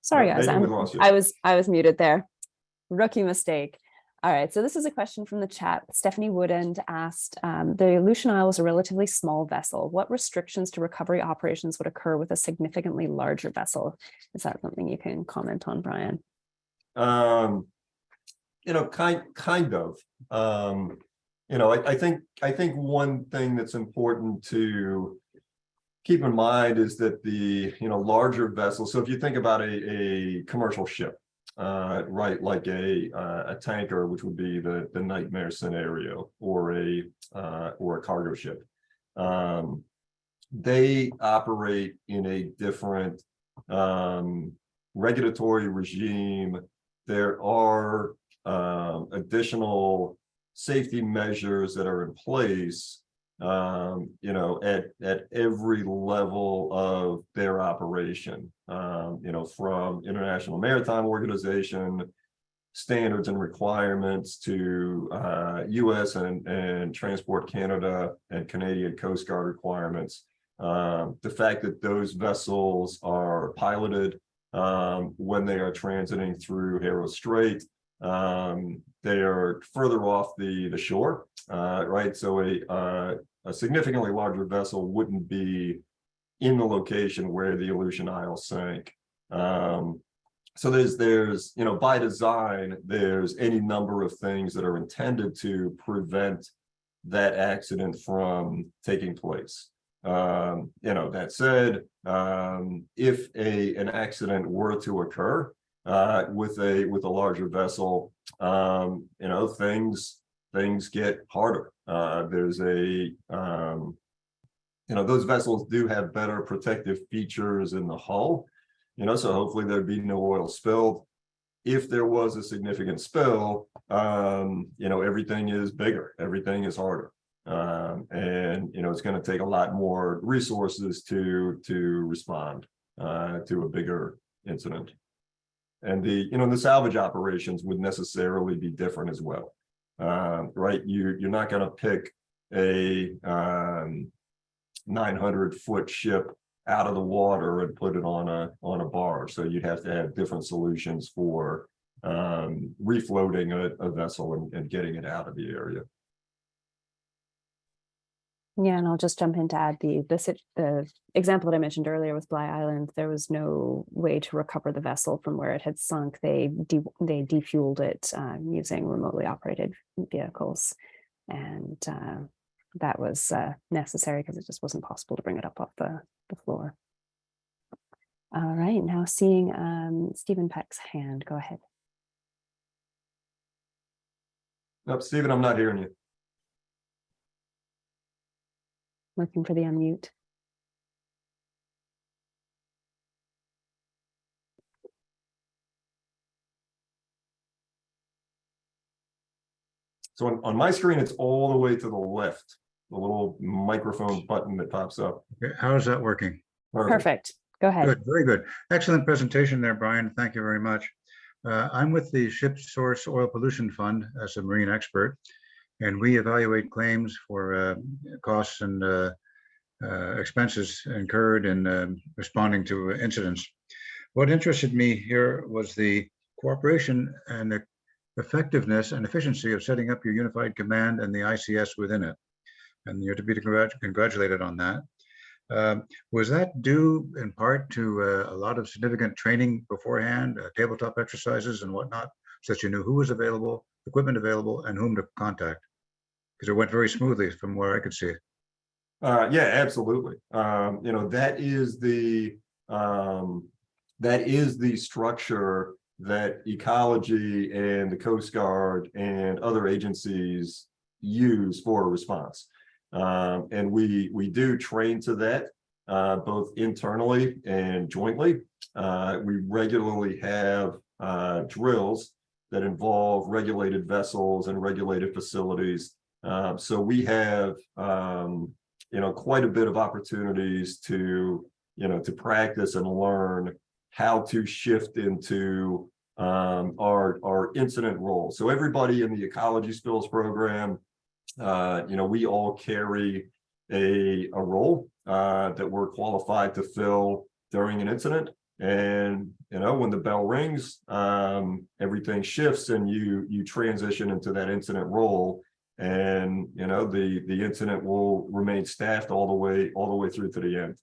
Sorry, guys, I was muted there. Rookie mistake. All right, so this is a question from the chat. Stephanie Woodend asked, the Aleutian Isle is a relatively small vessel. What restrictions to recovery operations would occur with a significantly larger vessel? Is that something you can comment on, Brian? You know, kind of. You know, I think one thing that's important to keep in mind is that the larger vessels. So if you think about a commercial ship, right, like a tanker, which would be the nightmare scenario, or a cargo ship, they operate in a different regulatory regime. There are additional safety measures that are in place, you know, at every level of their operation, you know, from International Maritime Organization standards and requirements to US and Transport Canada and Canadian Coast Guard requirements. The fact that those vessels are piloted when they are transiting through Haro Strait, they are further off the shore, right? So a significantly larger vessel wouldn't be in the location where the Aleutian Isle sank. So there's you know, by design, there's any number of things that are intended to prevent that accident from taking place. You know, that said, if an accident were to occur with a larger vessel, you know, things get harder. There's you know, those vessels do have better protective features in the hull, you know, so hopefully there'd be no oil spilled. If there was a significant spill, you know, everything is bigger, everything is harder. And you know, it's going to take a lot more resources to respond to a bigger incident. And the salvage operations would necessarily be different as well, right? You're not going to pick a 900-foot ship out of the water and put it on a barge. So you'd have to have different solutions for refloating a vessel and getting it out of the area. Yeah, and I'll just jump in to add the example that I mentioned earlier with Bligh Island. There was no way to recover the vessel from where it had sunk. They defueled it using remotely operated vehicles, and that was necessary because it just wasn't possible to bring it up off the floor. All right, now seeing Stephen Peck's hand. Go ahead. Nope, Stephen, I'm not hearing you. Looking for the unmute. So on my screen, it's all the way to the left, the little microphone button that pops up. Okay, how is that working? Perfect. Go ahead. Good, very good. Excellent presentation there, Brian. Thank you very much. I'm with the Ship Source Oil Pollution Fund as a marine expert, and we evaluate claims for costs and expenses incurred in responding to incidents. What interested me here was the cooperation and the effectiveness and efficiency of setting up your unified command and the ICS within it. And you're to be congratulated on that. Was that due in part to a lot of significant training beforehand, tabletop exercises and whatnot, so that you knew who was available, equipment available, and whom to contact? Because it went very smoothly from where I could see it. Yeah, absolutely. You know, that is the structure that Ecology and the Coast Guard and other agencies use for a response. And we do train to that, both internally and jointly. We regularly have drills that involve regulated vessels and regulated facilities. So we have, you know, quite a bit of opportunities to, you know, to practice and learn how to shift into our incident role. So everybody in the Ecology Spills program, you know, we all carry a role that we're qualified to fill during an incident. And, you know, when the bell rings, everything shifts and you transition into that incident role. And, you know, the incident will remain staffed all the way through to the end.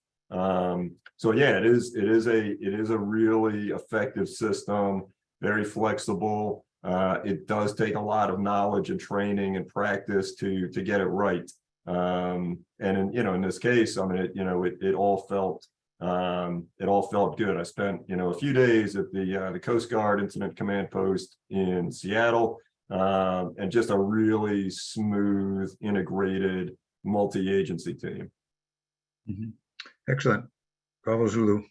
So yeah, it is a really effective system, very flexible. It does take a lot of knowledge and training and practice to get it right. And in this case, I mean, it all felt good. I spent, you know, a few days at the Coast Guard Incident Command Post in Seattle, and just a really smooth, integrated, multi-agency team. Mm-hmm. Excellent. Bravo Zulu.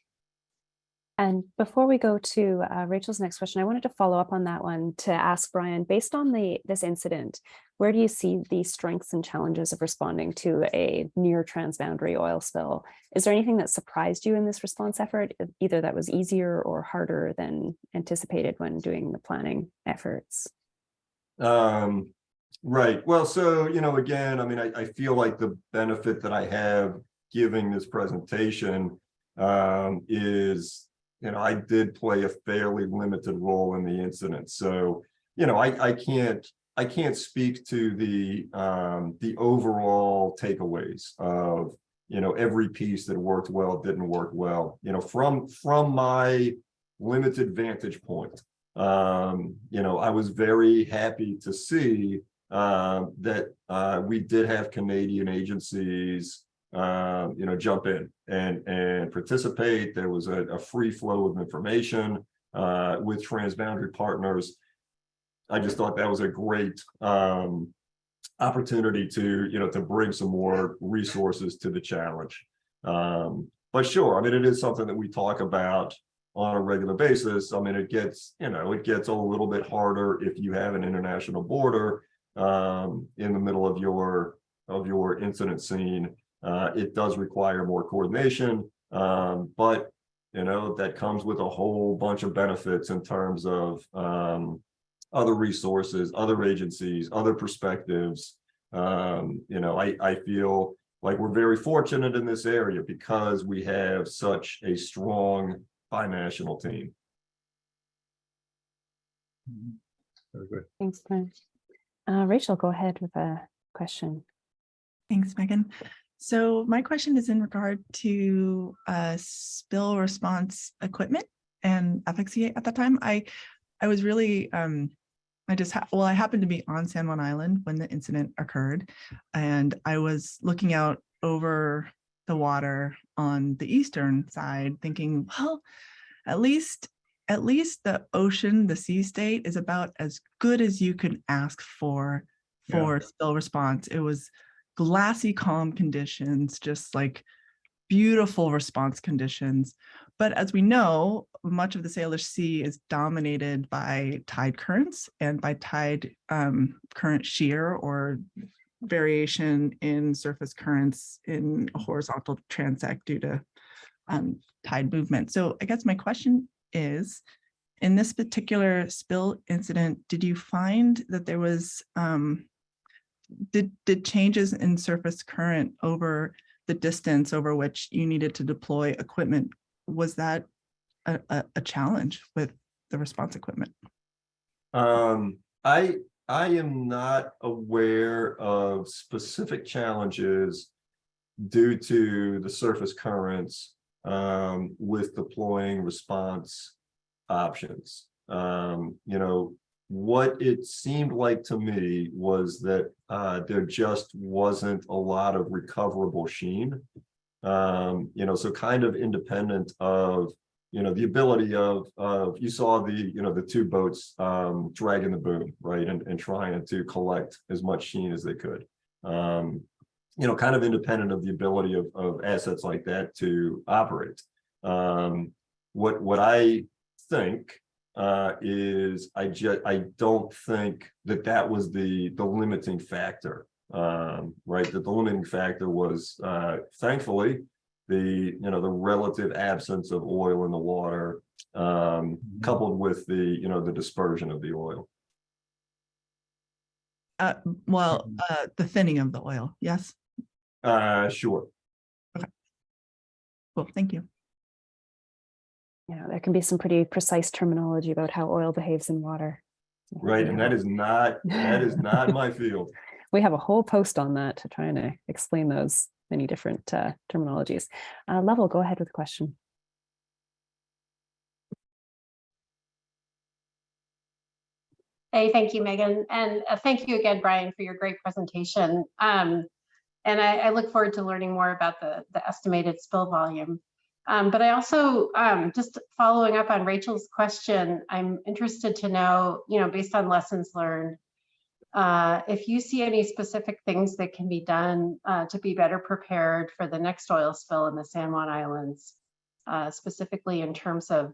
And before we go to Rachel's next question, I wanted to follow up on that one to ask Brian, based on this incident, where do you see the strengths and challenges of responding to a near transboundary oil spill? Is there anything that surprised you in this response effort, either that was easier or harder than anticipated when doing the planning efforts? Right. Well, so, you know, again, I mean, I feel like the benefit that I have giving this presentation is, you know, I did play a fairly limited role in the incident. So, you know, I can't speak to the overall takeaways of, you know, every piece that worked well, didn't work well, you know, from my limited vantage point. You know, I was very happy to see that we did have Canadian agencies you know, jump in and participate. There was a free flow of information with transboundary partners. I just thought that was a great opportunity to, you know, to bring some more resources to the challenge. But sure, I mean, it is something that we talk about on a regular basis. I mean, it gets a little bit harder if you have an international border in the middle of your incident scene. It does require more coordination, but, you know, that comes with a whole bunch of benefits in terms of other resources, other agencies, other perspectives. You know, I feel like we're very fortunate in this area because we have such a strong binational team. Very good. Thanks, Brian. Rachel, go ahead with a question. Thanks, Megan. So my question is in regard to spill response equipment and efficacy at that time. I was really, I happened to be on San Juan Island when the incident occurred, and I was looking out over the water on the eastern side thinking, well, at least the ocean, the sea state is about as good as you could ask for spill response. It was glassy, calm conditions, just like beautiful response conditions. But as we know, much of the Salish Sea is dominated by tide currents and by tide current shear or variation in surface currents in a horizontal transect due to tide movement. So I guess my question is, in this particular spill incident, did you find that there was, did changes in surface current over the distance over which you needed to deploy equipment, was that a challenge with the response equipment? I am not aware of specific challenges due to the surface currents with deploying response options. What it seemed like to me was that there just wasn't a lot of recoverable sheen. So kind of independent of the ability of you saw the two boats dragging the boom, right, and trying to collect as much sheen as they could. Kind of independent of the ability of assets like that to operate. What I think is I don't think that was the limiting factor, right? That the limiting factor was thankfully the relative absence of oil in the water, coupled with the dispersion of the oil. The thinning of the oil, yes. Sure. Okay. Well, thank you. Yeah, there can be some pretty precise terminology about how oil behaves in water. Right, and that is not my field. We have a whole post on that to try and explain those many different terminologies. Level, go ahead with the question. Hey, thank you, Megan. And thank you again, Brian, for your great presentation. And I look forward to learning more about the estimated spill volume. But I also, just following up on Rachel's question, I'm interested to know, based on lessons learned, if you see any specific things that can be done to be better prepared for the next oil spill in the San Juan Islands, specifically in terms of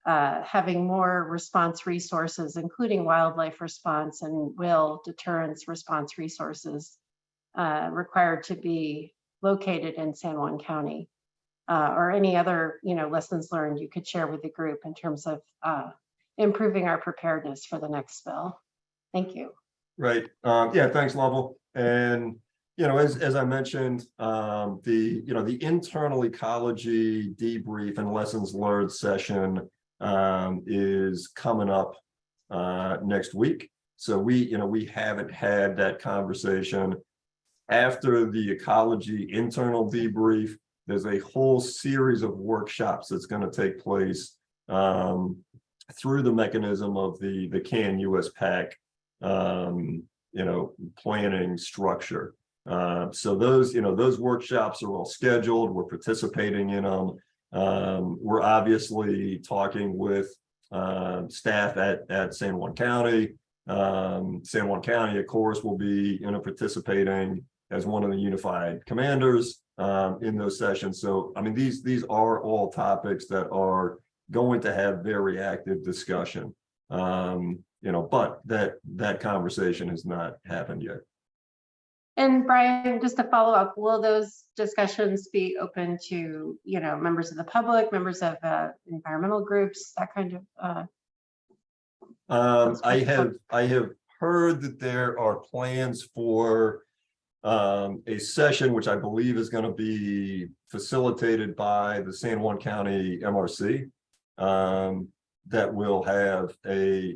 having more response resources, including wildlife response and whale deterrence response resources required to be located in San Juan County, or any other lessons learned you could share with the group in terms of improving our preparedness for the next spill. Thank you. Right. Yeah, thanks, Lovell. And as I mentioned, the internal ecology debrief and lessons learned session is coming up next week. So we haven't had that conversation. After the ecology internal debrief, there's a whole series of workshops that's going to take place through the mechanism of the CAN US PAC planning structure. So those workshops are all scheduled. We're participating in them. We're obviously talking with staff at San Juan County. San Juan County, of course, will be participating as one of the unified commanders in those sessions. So I mean, these are all topics that are going to have very active discussion. But that conversation has not happened yet. And Brian, just to follow up, will those discussions be open to members of the public, members of environmental groups, that kind of? I have heard that there are plans for a session which I believe is going to be facilitated by the San Juan County MRC. That will have a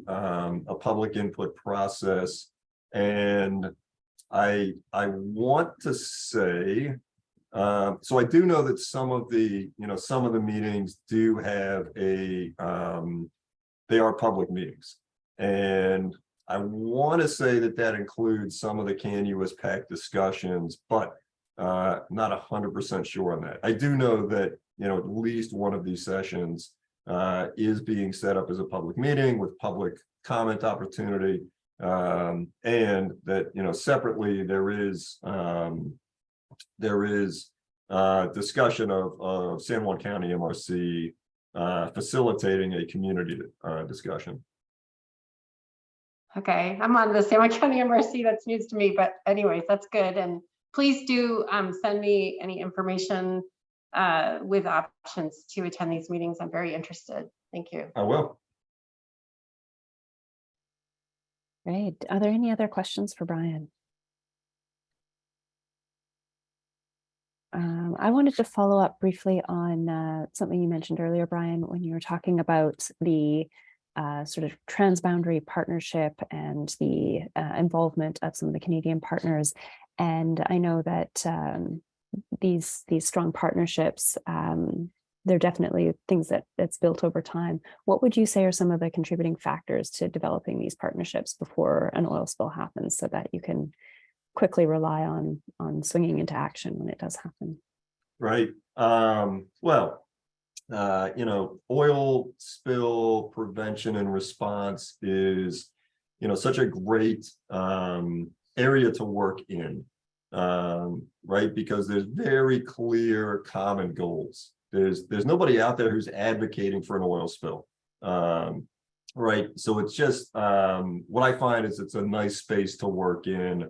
public input process, and I want to say, so I do know that some of the meetings do have they are public meetings, and I want to say that includes some of the CAN US PAC discussions, but not 100% sure on that. I do know that at least one of these sessions is being set up as a public meeting with public comment opportunity, and that separately there is discussion of San Juan County MRC facilitating a community discussion. Okay, I'm on the San Juan County MRC. That's news to me, but anyways, that's good. And please do send me any information with options to attend these meetings. I'm very interested. Thank you. I will. Great. Are there any other questions for Brian? I wanted to follow up briefly on something you mentioned earlier, Brian, when you were talking about the sort of transboundary partnership and the involvement of some of the Canadian partners. And I know that these strong partnerships, they're definitely things that's built over time. What would you say are some of the contributing factors to developing these partnerships before an oil spill happens, so that you can quickly rely on swinging into action when it does happen? Right. Well, oil spill prevention and response is, such a great area to work in, right? Because there's very clear common goals. There's nobody out there who's advocating for an oil spill, right? So it's just what I find is it's a nice space to work in,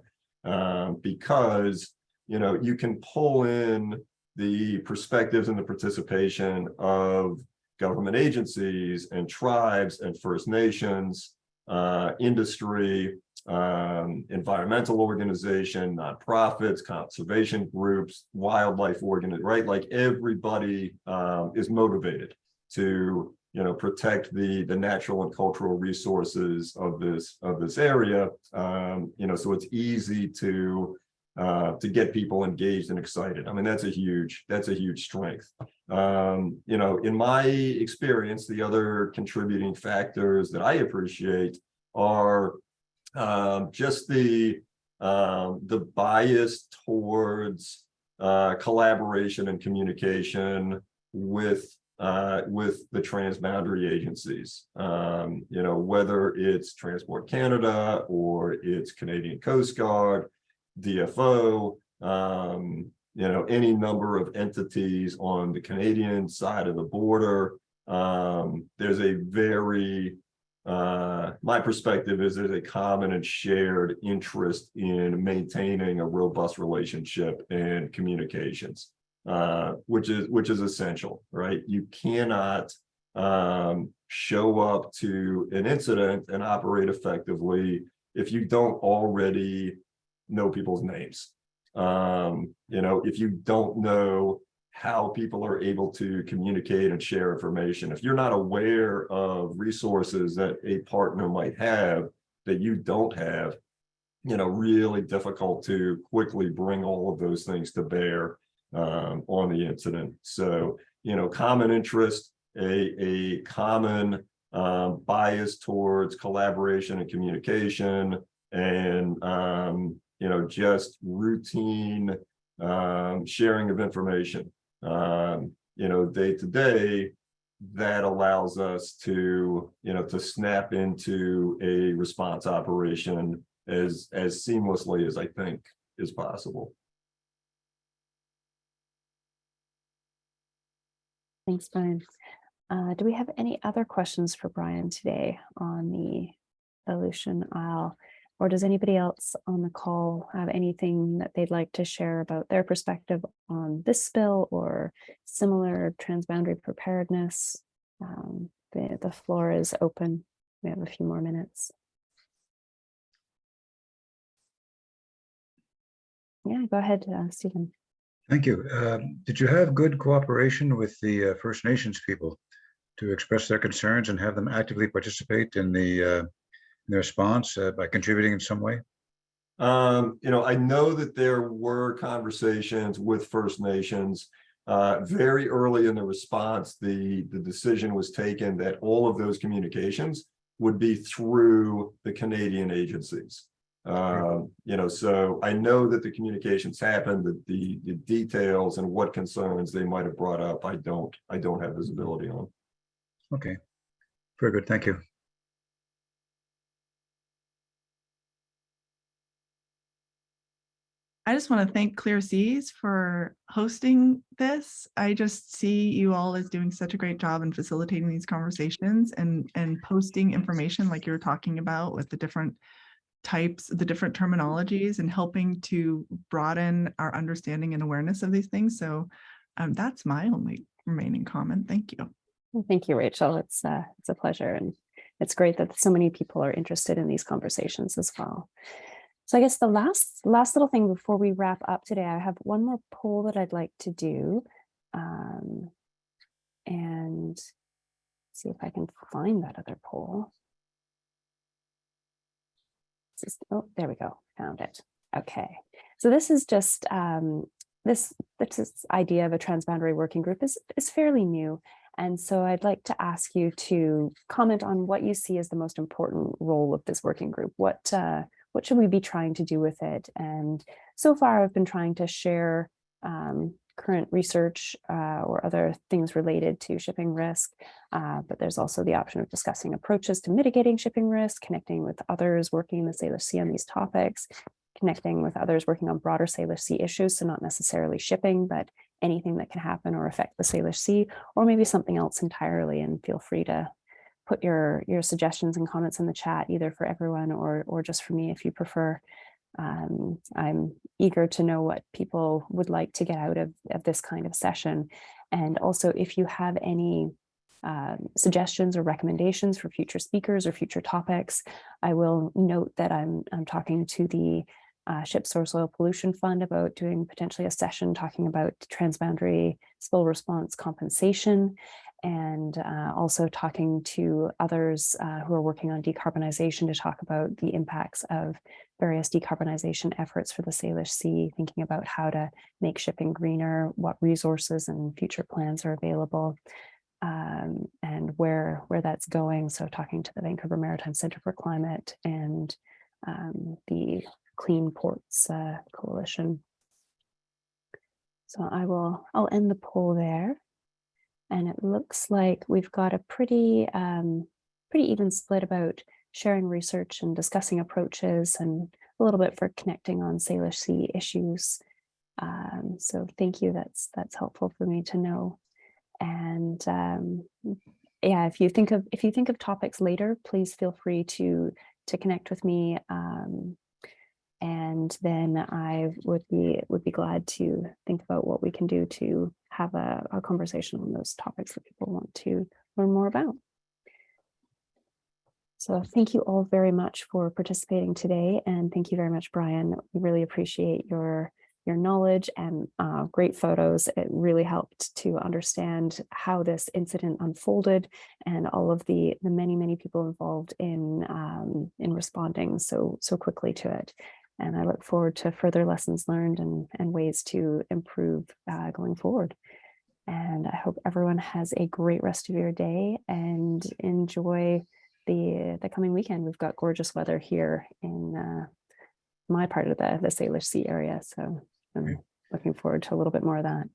because you can pull in the perspectives and the participation of government agencies and tribes and First Nations, industry, environmental organization, nonprofits, conservation groups, wildlife organizations, right? Like everybody is motivated to protect the natural and cultural resources of this area. So it's easy to get people engaged and excited. I mean, that's a huge strength. In my experience, the other contributing factors that I appreciate are just the bias towards collaboration and communication with the transboundary agencies, whether it's Transport Canada or it's Canadian Coast Guard, DFO, any number of entities on the Canadian side of the border. There's a very, my perspective is there's a common and shared interest in maintaining a robust relationship and communications, which is essential, right? You cannot show up to an incident and operate effectively if you don't already know people's names. If you don't know how people are able to communicate and share information, if you're not aware of resources that a partner might have that you don't have, really difficult to quickly bring all of those things to bear on the incident. So, common interest, a common bias towards collaboration and communication, and just routine sharing of information, day to day, that allows us to snap into a response operation as seamlessly as I think is possible. Thanks, Brian. Do we have any other questions for Brian today on the Aleutian Isle? Or does anybody else on the call have anything that they'd like to share about their perspective on this spill or similar transboundary preparedness? The floor is open. We have a few more minutes. Yeah, go ahead, Stephen. Thank you. Did you have good cooperation with the First Nations people to express their concerns and have them actively participate in the response by contributing in some way? I know that there were conversations with First Nations. Very early in the response, the decision was taken that all of those communications would be through the Canadian agencies. So I know that the communications happened, that the details and what concerns they might have brought up, I don't have visibility on. Okay, very good. Thank you. I just want to thank Clear Seas for hosting this. I just see you all as doing such a great job in facilitating these conversations and posting information like you were talking about with the different types, the different terminologies, and helping to broaden our understanding and awareness of these things. So that's my only remaining comment. Thank you. Well, thank you, Rachel. It's a pleasure, and it's great that so many people are interested in these conversations as well. So I guess the last little thing before we wrap up today, I have one more poll that I'd like to do, and see if I can find that other poll. Oh, there we go. Found it. Okay. So this is just this idea of a transboundary working group is fairly new. And so I'd like to ask you to comment on what you see as the most important role of this working group. What should we be trying to do with it? And so far I've been trying to share current research or other things related to shipping risk, but there's also the option of discussing approaches to mitigating shipping risk, connecting with others working in the Salish Sea on these topics, connecting with others working on broader Salish Sea issues, so not necessarily shipping, but anything that can happen or affect the Salish Sea, or maybe something else entirely. And feel free to put your suggestions and comments in the chat, either for everyone or just for me if you prefer. I'm eager to know what people would like to get out of this kind of session. And also, if you have any suggestions or recommendations for future speakers or future topics, I will note that I'm talking to the Ship Source Oil Pollution Fund about doing potentially a session talking about transboundary spill response compensation, and also talking to others who are working on decarbonization to talk about the impacts of various decarbonization efforts for the Salish Sea, thinking about how to make shipping greener, what resources and future plans are available, and where that's going. So talking to the Vancouver Maritime Centre for Climate and the Clean Ports Coalition. So I'll end the poll there. And it looks like we've got a pretty even split about sharing research and discussing approaches, and a little bit for connecting on Salish Sea issues. So thank you. That's helpful for me to know. And yeah, if you think of topics later, please feel free to connect with me. And then I would be glad to think about what we can do to have a conversation on those topics that people want to learn more about. So thank you all very much for participating today, and thank you very much, Brian. We really appreciate your knowledge and great photos. It really helped to understand how this incident unfolded and all of the many people involved in responding so quickly to it. And I look forward to further lessons learned and ways to improve going forward. And I hope everyone has a great rest of your day and enjoy the coming weekend. We've got gorgeous weather here in my part of the Salish Sea area. So I'm looking forward to a little bit more of that.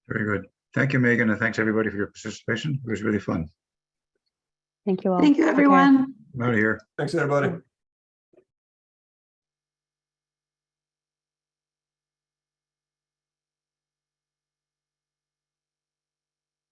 Very good. Thank you, Megan, and thanks everybody for your participation. It was really fun. Thank you all. Thank you, everyone. I'm out of here. Thanks, everybody.